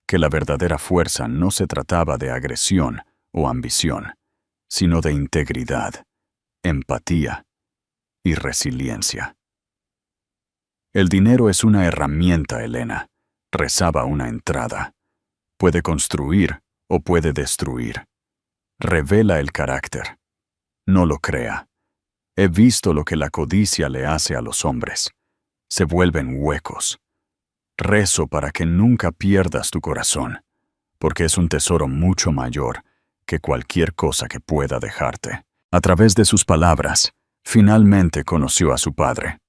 que la verdadera fuerza no se trataba de agresión o ambición, sino de integridad, empatía y resiliencia. El dinero es una herramienta, Elena, rezaba una entrada. Puede construir o puede destruir. Revela el carácter. No lo crea. He visto lo que la codicia le hace a los hombres. Se vuelven huecos. Rezo para que nunca pierdas tu corazón, porque es un tesoro mucho mayor que cualquier cosa que pueda dejarte. A través de sus palabras, finalmente conoció a su padre.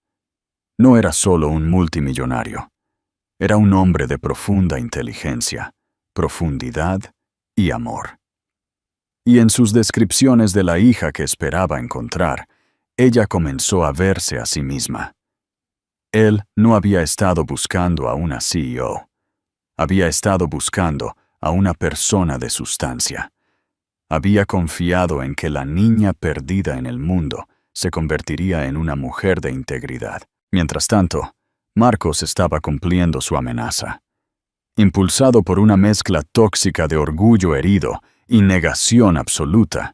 No era solo un multimillonario. Era un hombre de profunda inteligencia, profundidad y amor. Y en sus descripciones de la hija que esperaba encontrar, ella comenzó a verse a sí misma. Él no había estado buscando a una CEO. Había estado buscando a una persona de sustancia. Había confiado en que la niña perdida en el mundo se convertiría en una mujer de integridad. Mientras tanto, Marcos estaba cumpliendo su amenaza. Impulsado por una mezcla tóxica de orgullo herido y negación absoluta,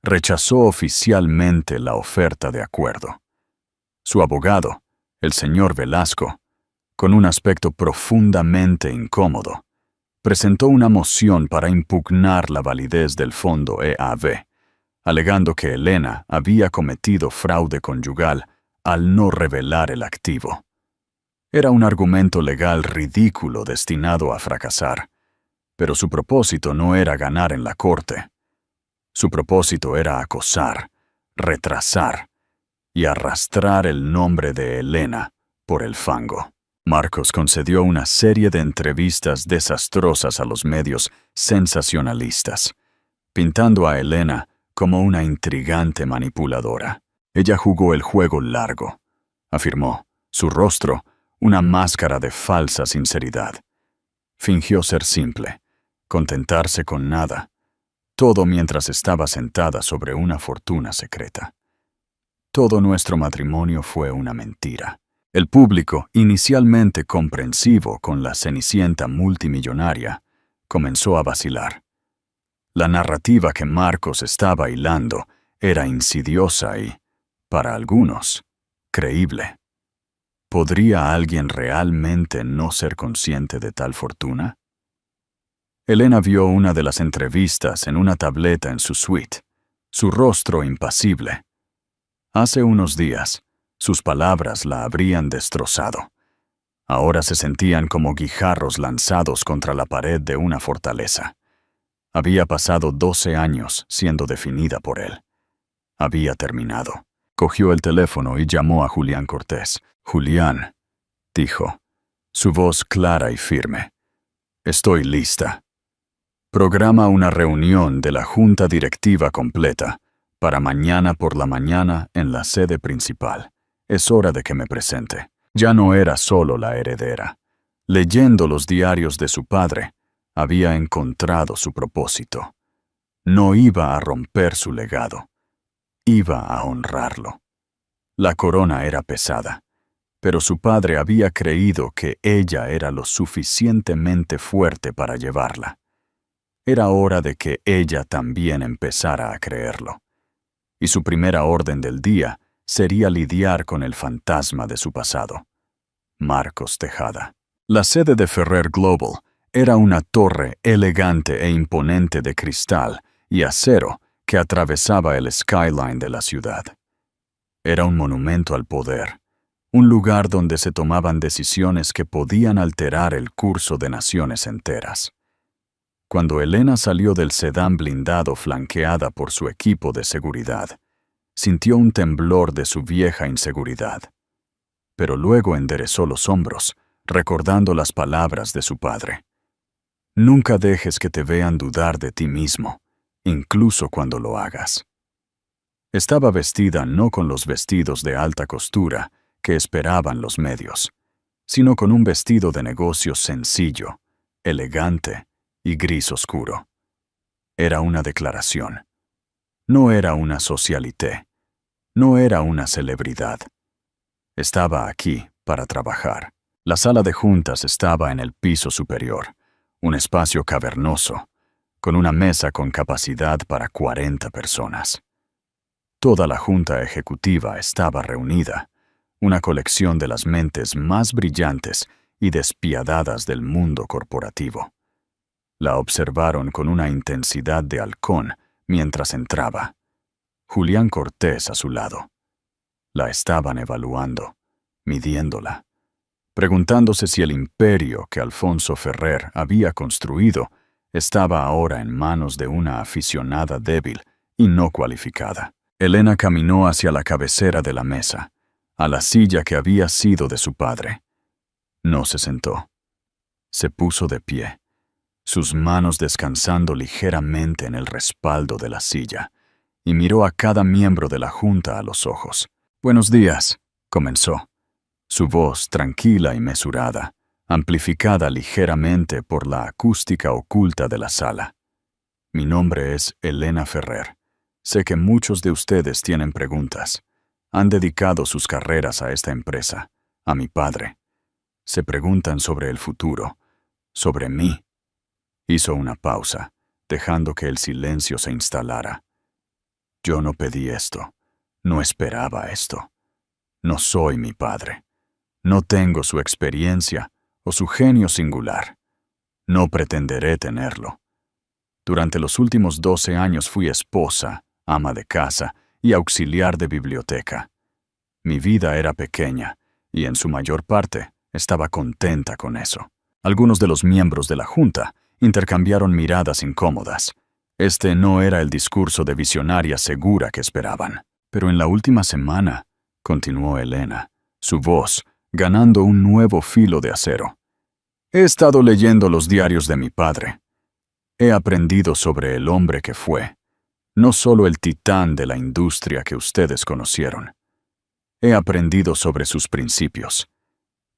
rechazó oficialmente la oferta de acuerdo. Su abogado, el señor Velasco, con un aspecto profundamente incómodo, presentó una moción para impugnar la validez del fondo EAV, alegando que Elena había cometido fraude conyugal al no revelar el activo. Era un argumento legal ridículo destinado a fracasar, pero su propósito no era ganar en la corte. Su propósito era acosar, retrasar y arrastrar el nombre de Elena por el fango. Marcos concedió una serie de entrevistas desastrosas a los medios sensacionalistas, pintando a Elena como una intrigante manipuladora. Ella jugó el juego largo, afirmó, su rostro una máscara de falsa sinceridad. Fingió ser simple, contentarse con nada, todo mientras estaba sentada sobre una fortuna secreta. Todo nuestro matrimonio fue una mentira. El público, inicialmente comprensivo con la Cenicienta multimillonaria, comenzó a vacilar. La narrativa que Marcos estaba hilando era insidiosa y, para algunos, creíble. ¿Podría alguien realmente no ser consciente de tal fortuna? Elena vio una de las entrevistas en una tableta en su suite, su rostro impasible. Hace unos días, sus palabras la habrían destrozado. Ahora se sentían como guijarros lanzados contra la pared de una fortaleza. Había pasado 12 años siendo definida por él. Había terminado. Cogió el teléfono y llamó a Julián Cortés. «Julián», dijo, su voz clara y firme. «Estoy lista. Programa una reunión de la junta directiva completa para mañana por la mañana en la sede principal. Es hora de que me presente». Ya no era solo la heredera. Leyendo los diarios de su padre, había encontrado su propósito. No iba a romper su legado, iba a honrarlo. La corona era pesada, pero su padre había creído que ella era lo suficientemente fuerte para llevarla. Era hora de que ella también empezara a creerlo. Y su primera orden del día sería lidiar con el fantasma de su pasado. Marcos Tejada. La sede de Ferrer Global era una torre elegante e imponente de cristal y acero que atravesaba el skyline de la ciudad. Era un monumento al poder, un lugar donde se tomaban decisiones que podían alterar el curso de naciones enteras. Cuando Elena salió del sedán blindado flanqueada por su equipo de seguridad, sintió un temblor de su vieja inseguridad. Pero luego enderezó los hombros, recordando las palabras de su padre. Nunca dejes que te vean dudar de ti mismo, incluso cuando lo hagas. Estaba vestida no con los vestidos de alta costura que esperaban los medios, sino con un vestido de negocios sencillo, elegante y gris oscuro. Era una declaración. No era una socialité. No era una celebridad. Estaba aquí para trabajar. La sala de juntas estaba en el piso superior, un espacio cavernoso, con una mesa con capacidad para 40 personas. Toda la junta ejecutiva estaba reunida, una colección de las mentes más brillantes y despiadadas del mundo corporativo. La observaron con una intensidad de halcón mientras entraba. Julián Cortés a su lado. La estaban evaluando, midiéndola, preguntándose si el imperio que Alfonso Ferrer había construido estaba ahora en manos de una aficionada débil y no cualificada. Elena caminó hacia la cabecera de la mesa, a la silla que había sido de su padre. No se sentó. Se puso de pie, sus manos descansando ligeramente en el respaldo de la silla, y miró a cada miembro de la junta a los ojos. «Buenos días», comenzó. Su voz tranquila y mesurada, amplificada ligeramente por la acústica oculta de la sala. «Mi nombre es Elena Ferrer. Sé que muchos de ustedes tienen preguntas. Han dedicado sus carreras a esta empresa, a mi padre. Se preguntan sobre el futuro, sobre mí». Hizo una pausa, dejando que el silencio se instalara. «Yo no pedí esto. No esperaba esto. No soy mi padre. No tengo su experiencia o su genio singular. No pretenderé tenerlo. Durante los últimos 12 años fui esposa, ama de casa y auxiliar de biblioteca. Mi vida era pequeña y en su mayor parte estaba contenta con eso». Algunos de los miembros de la junta intercambiaron miradas incómodas. Este no era el discurso de visionaria segura que esperaban. «Pero en la última semana», continuó Elena, su voz ganando un nuevo filo de acero, «he estado leyendo los diarios de mi padre. He aprendido sobre el hombre que fue, no solo el titán de la industria que ustedes conocieron. He aprendido sobre sus principios.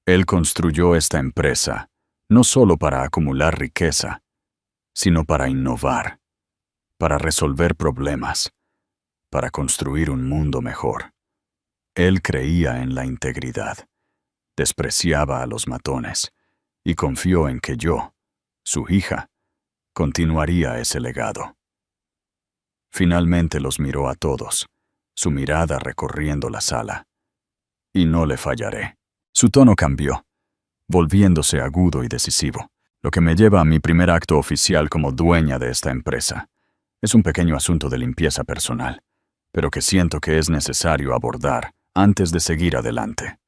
Él construyó esta empresa no solo para acumular riqueza, sino para innovar, para resolver problemas, para construir un mundo mejor. Él creía en la integridad, despreciaba a los matones y confió en que yo, su hija, continuaría ese legado». Finalmente los miró a todos, su mirada recorriendo la sala. «Y no le fallaré». Su tono cambió, volviéndose agudo y decisivo, lo que me lleva a mi primer acto oficial como dueña de esta empresa. Es un pequeño asunto de limpieza personal, pero que siento que es necesario abordar antes de seguir adelante.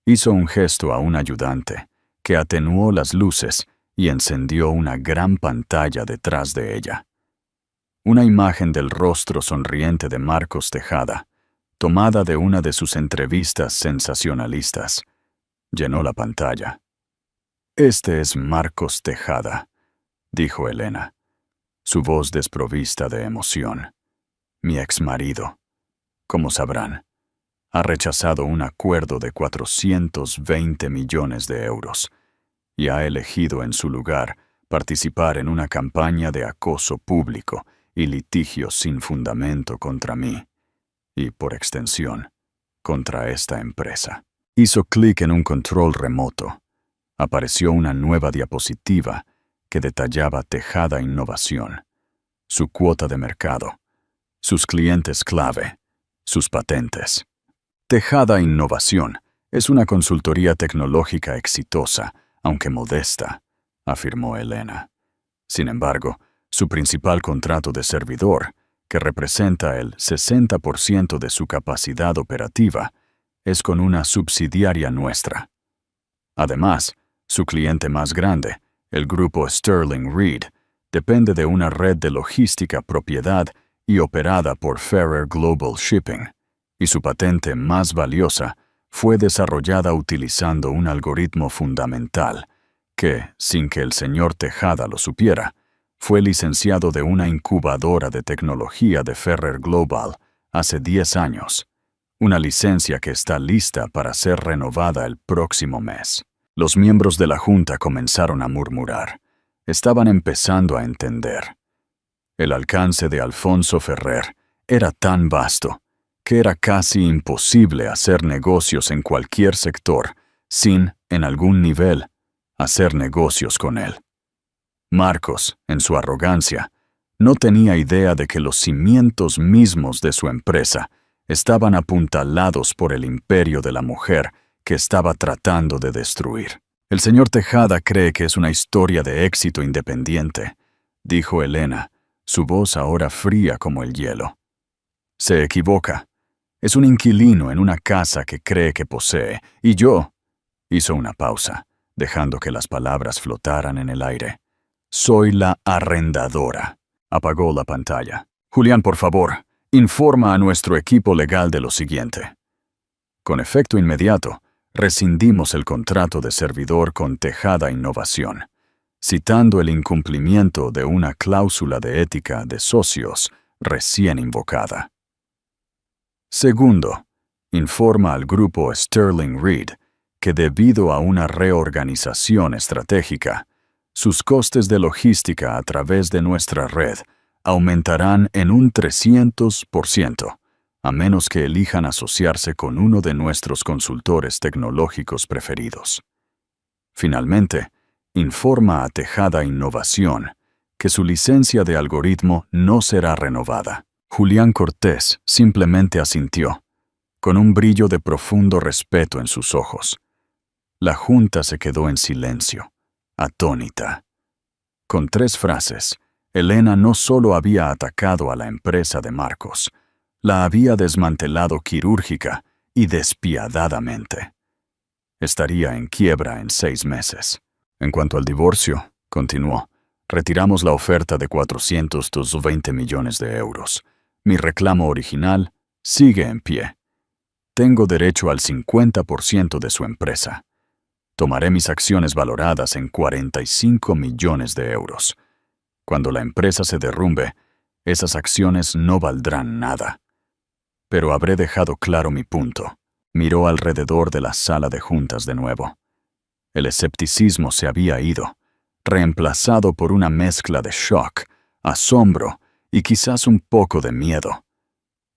Hizo un gesto a un ayudante, que atenuó las luces y encendió una gran pantalla detrás de ella. Una imagen del rostro sonriente de Marcos Tejada, tomada de una de sus entrevistas sensacionalistas, llenó la pantalla. «Este es Marcos Tejada», dijo Elena, su voz desprovista de emoción. «Mi exmarido. Como sabrán, ha rechazado un acuerdo de 420 millones de euros y ha elegido en su lugar participar en una campaña de acoso público y litigios sin fundamento contra mí, y por extensión, contra esta empresa. Hizo clic en un control remoto. Apareció una nueva diapositiva que detallaba Tejada Innovación, su cuota de mercado, sus clientes clave, sus patentes. Tejada Innovación es una consultoría tecnológica exitosa, aunque modesta, afirmó Elena. Sin embargo, su principal contrato de servidor, que representa el 60% de su capacidad operativa, es con una subsidiaria nuestra. Además, su cliente más grande, el grupo Sterling Reed, depende de una red de logística propiedad y operada por Ferrer Global Shipping, y su patente más valiosa fue desarrollada utilizando un algoritmo fundamental que, sin que el señor Tejada lo supiera, fue licenciado de una incubadora de tecnología de Ferrer Global hace 10 años, una licencia que está lista para ser renovada el próximo mes. Los miembros de la junta comenzaron a murmurar. Estaban empezando a entender. El alcance de Alfonso Ferrer era tan vasto que era casi imposible hacer negocios en cualquier sector sin, en algún nivel, hacer negocios con él. Marcos, en su arrogancia, no tenía idea de que los cimientos mismos de su empresa estaban apuntalados por el imperio de la mujer que estaba tratando de destruir. El señor Tejada cree que es una historia de éxito independiente, dijo Elena, su voz ahora fría como el hielo. Se equivoca. Es un inquilino en una casa que cree que posee, y yo... Hizo una pausa, dejando que las palabras flotaran en el aire. Soy la arrendadora. Apagó la pantalla. Julián, por favor, informa a nuestro equipo legal de lo siguiente. Con efecto inmediato, rescindimos el contrato de servidor con Tejada Innovación, citando el incumplimiento de una cláusula de ética de socios recién invocada. Segundo, informa al grupo Sterling Reed que debido a una reorganización estratégica, sus costes de logística a través de nuestra red aumentarán en un 300%, a menos que elijan asociarse con uno de nuestros consultores tecnológicos preferidos. Finalmente, informa a Tejada Innovación que su licencia de algoritmo no será renovada. Julián Cortés simplemente asintió, con un brillo de profundo respeto en sus ojos. La junta se quedó en silencio, atónita. Con 3 frases, Elena no solo había atacado a la empresa de Marcos, la había desmantelado quirúrgica y despiadadamente. Estaría en quiebra en 6 meses. En cuanto al divorcio, continuó, retiramos la oferta de 420 millones de euros. Mi reclamo original sigue en pie. Tengo derecho al 50% de su empresa. Tomaré mis acciones valoradas en 45 millones de euros. Cuando la empresa se derrumbe, esas acciones no valdrán nada. Pero habré dejado claro mi punto. Miró alrededor de la sala de juntas de nuevo. El escepticismo se había ido, reemplazado por una mezcla de shock, asombro y quizás un poco de miedo.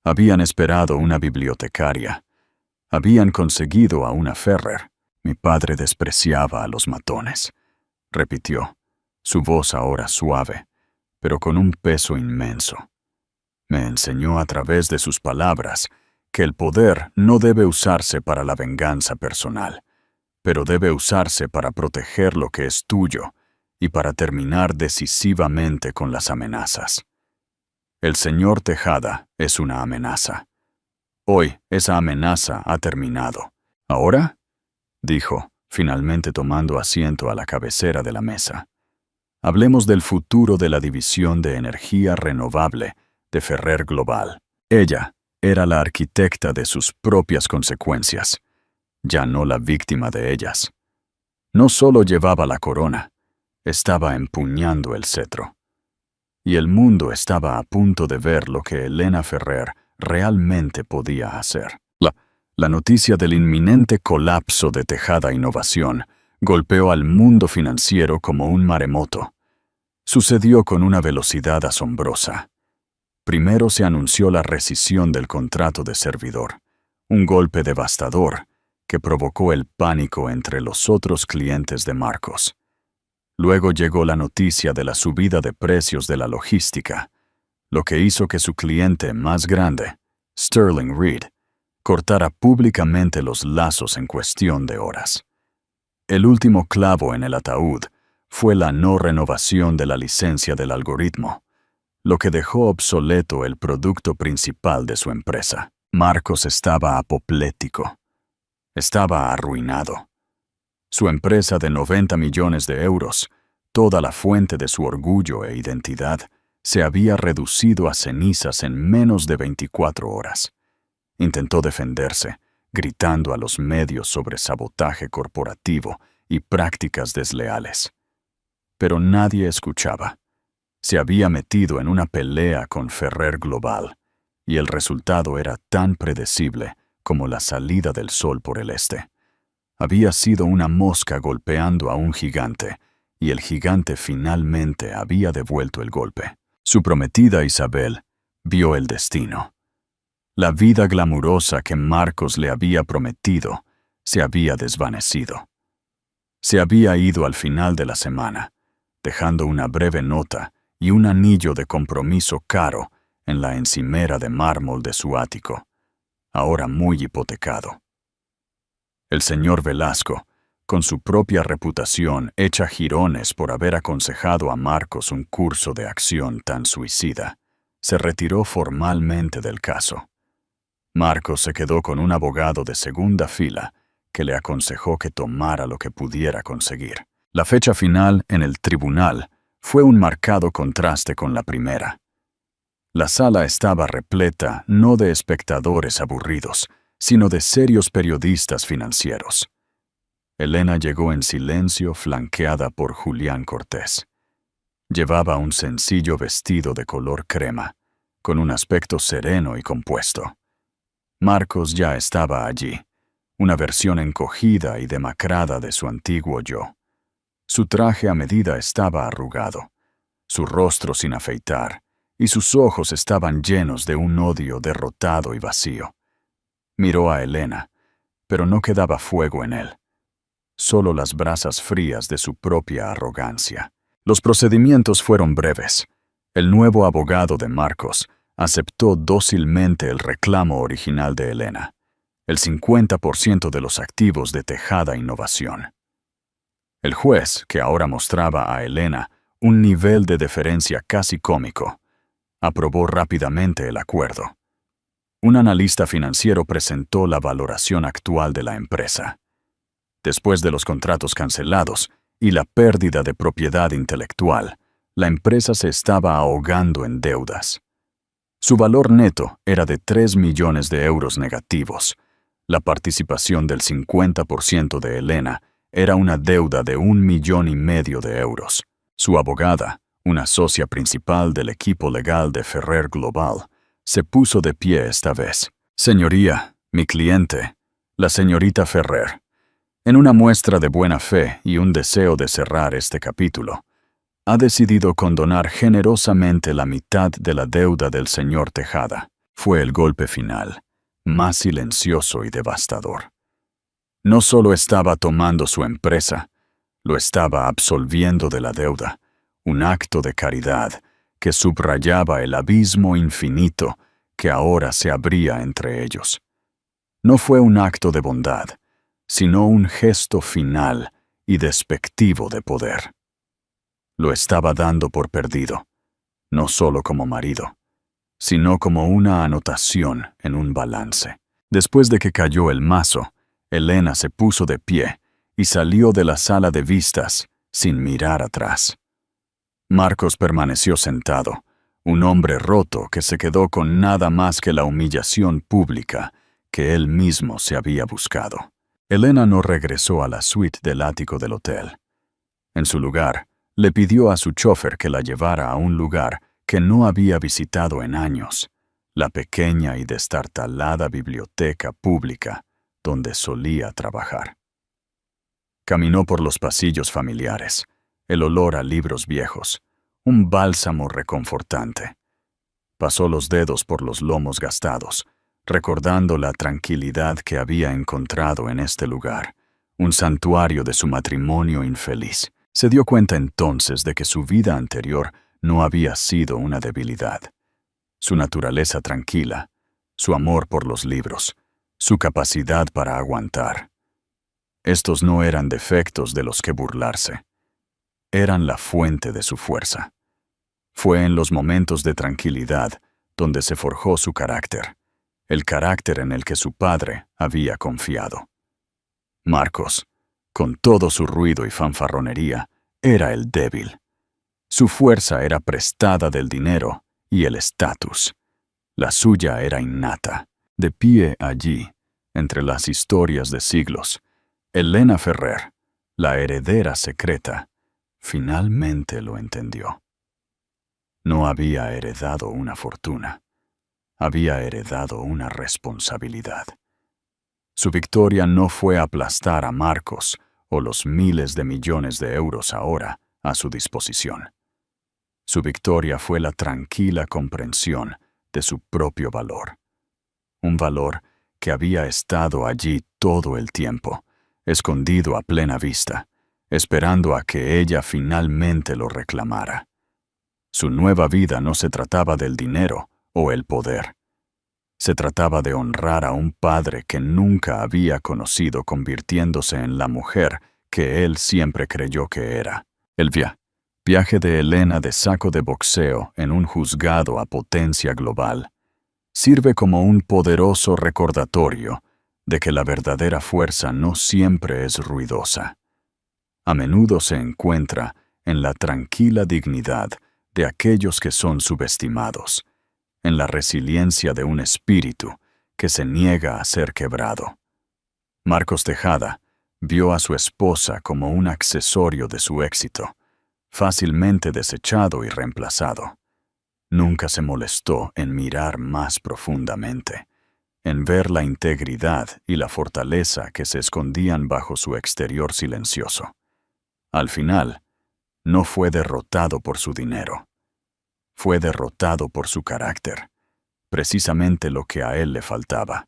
Habían esperado una bibliotecaria. Habían conseguido a una Ferrer. Mi padre despreciaba a los matones, repitió, su voz ahora suave, pero con un peso inmenso. Me enseñó a través de sus palabras que el poder no debe usarse para la venganza personal, pero debe usarse para proteger lo que es tuyo y para terminar decisivamente con las amenazas. El señor Tejada es una amenaza. Hoy esa amenaza ha terminado. ¿Ahora?, dijo, finalmente tomando asiento a la cabecera de la mesa. Hablemos del futuro de la división de energía renovable de Ferrer Global. Ella era la arquitecta de sus propias consecuencias, ya no la víctima de ellas. No solo llevaba la corona, estaba empuñando el cetro. Y el mundo estaba a punto de ver lo que Elena Ferrer realmente podía hacer. La noticia del inminente colapso de Tejada Innovación golpeó al mundo financiero como un maremoto. Sucedió con una velocidad asombrosa. Primero se anunció la rescisión del contrato de servidor, un golpe devastador que provocó el pánico entre los otros clientes de Marcos. Luego llegó la noticia de la subida de precios de la logística, lo que hizo que su cliente más grande, Sterling Reed, cortara públicamente los lazos en cuestión de horas. El último clavo en el ataúd fue la no renovación de la licencia del algoritmo, lo que dejó obsoleto el producto principal de su empresa. Marcos estaba apoplético. Estaba arruinado. Su empresa de 90 millones de euros, toda la fuente de su orgullo e identidad, se había reducido a cenizas en menos de 24 horas. Intentó defenderse, gritando a los medios sobre sabotaje corporativo y prácticas desleales. Pero nadie escuchaba. Se había metido en una pelea con Ferrer Global, y el resultado era tan predecible como la salida del sol por el este. Había sido una mosca golpeando a un gigante, y el gigante finalmente había devuelto el golpe. Su prometida Isabel vio el destino. La vida glamurosa que Marcos le había prometido se había desvanecido. Se había ido al final de la semana, dejando una breve nota y un anillo de compromiso caro en la encimera de mármol de su ático, ahora muy hipotecado. El señor Velasco, con su propia reputación hecha jirones por haber aconsejado a Marcos un curso de acción tan suicida, se retiró formalmente del caso. Marcos se quedó con un abogado de segunda fila que le aconsejó que tomara lo que pudiera conseguir. La fecha final en el tribunal fue un marcado contraste con la primera. La sala estaba repleta no de espectadores aburridos, sino de serios periodistas financieros. Elena llegó en silencio, flanqueada por Julián Cortés. Llevaba un sencillo vestido de color crema, con un aspecto sereno y compuesto. Marcos ya estaba allí, una versión encogida y demacrada de su antiguo yo. Su traje a medida estaba arrugado, su rostro sin afeitar, y sus ojos estaban llenos de un odio derrotado y vacío. Miró a Elena, pero no quedaba fuego en él, solo las brasas frías de su propia arrogancia. Los procedimientos fueron breves. El nuevo abogado de Marcos aceptó dócilmente el reclamo original de Elena, el 50% de los activos de Tejada Innovación. El juez, que ahora mostraba a Elena un nivel de deferencia casi cómico, aprobó rápidamente el acuerdo. Un analista financiero presentó la valoración actual de la empresa. Después de los contratos cancelados y la pérdida de propiedad intelectual, la empresa se estaba ahogando en deudas. Su valor neto era de 3 millones de euros negativos. La participación del 50% de Elena era una deuda de 1,5 millones de euros. Su abogada, una socia principal del equipo legal de Ferrer Global, se puso de pie esta vez. Señoría, mi cliente, la señorita Ferrer, en una muestra de buena fe y un deseo de cerrar este capítulo, ha decidido condonar generosamente la mitad de la deuda del señor Tejada. Fue el golpe final, más silencioso y devastador. No solo estaba tomando su empresa, lo estaba absolviendo de la deuda, un acto de caridad que subrayaba el abismo infinito que ahora se abría entre ellos. No fue un acto de bondad, sino un gesto final y despectivo de poder. Lo estaba dando por perdido, no solo como marido, sino como una anotación en un balance. Después de que cayó el mazo, Elena se puso de pie y salió de la sala de vistas sin mirar atrás. Marcos permaneció sentado, un hombre roto que se quedó con nada más que la humillación pública que él mismo se había buscado. Elena no regresó a la suite del ático del hotel. En su lugar, le pidió a su chofer que la llevara a un lugar que no había visitado en años, la pequeña y destartalada biblioteca pública donde solía trabajar. Caminó por los pasillos familiares, el olor a libros viejos, un bálsamo reconfortante. Pasó los dedos por los lomos gastados, recordando la tranquilidad que había encontrado en este lugar, un santuario de su matrimonio infeliz. Se dio cuenta entonces de que su vida anterior no había sido una debilidad. Su naturaleza tranquila, su amor por los libros, su capacidad para aguantar. Estos no eran defectos de los que burlarse. Eran la fuente de su fuerza. Fue en los momentos de tranquilidad donde se forjó su carácter, el carácter en el que su padre había confiado. Marcos, con todo su ruido y fanfarronería, era el débil. Su fuerza era prestada del dinero y el estatus. La suya era innata. De pie allí, entre las historias de siglos, Elena Ferrer, la heredera secreta, finalmente lo entendió. No había heredado una fortuna, había heredado una responsabilidad. Su victoria no fue aplastar a Marcos o los miles de millones de euros ahora a su disposición. Su victoria fue la tranquila comprensión de su propio valor. Un valor que había estado allí todo el tiempo, escondido a plena vista, esperando a que ella finalmente lo reclamara. Su nueva vida no se trataba del dinero o el poder. Se trataba de honrar a un padre que nunca había conocido convirtiéndose en la mujer que él siempre creyó que era. El viaje de Elena de saco de boxeo en un juzgado a potencia global sirve como un poderoso recordatorio de que la verdadera fuerza no siempre es ruidosa. A menudo se encuentra en la tranquila dignidad de aquellos que son subestimados, en la resiliencia de un espíritu que se niega a ser quebrado. Marcos Tejada vio a su esposa como un accesorio de su éxito, fácilmente desechado y reemplazado. Nunca se molestó en mirar más profundamente, en ver la integridad y la fortaleza que se escondían bajo su exterior silencioso. Al final, no fue derrotado por su dinero. Fue derrotado por su carácter, precisamente lo que a él le faltaba.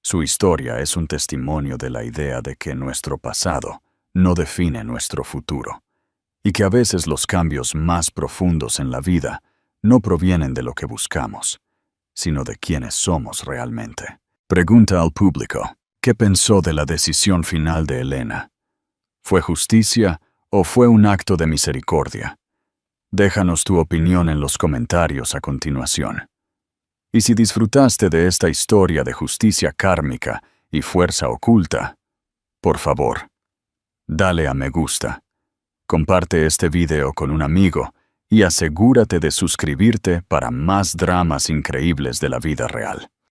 Su historia es un testimonio de la idea de que nuestro pasado no define nuestro futuro, y que a veces los cambios más profundos en la vida no provienen de lo que buscamos, sino de quienes somos realmente. Pregunta al público, ¿qué pensó de la decisión final de Elena? ¿Fue justicia o fue un acto de misericordia? Déjanos tu opinión en los comentarios a continuación. Y si disfrutaste de esta historia de justicia kármica y fuerza oculta, por favor, dale a me gusta, comparte este video con un amigo y asegúrate de suscribirte para más dramas increíbles de la vida real.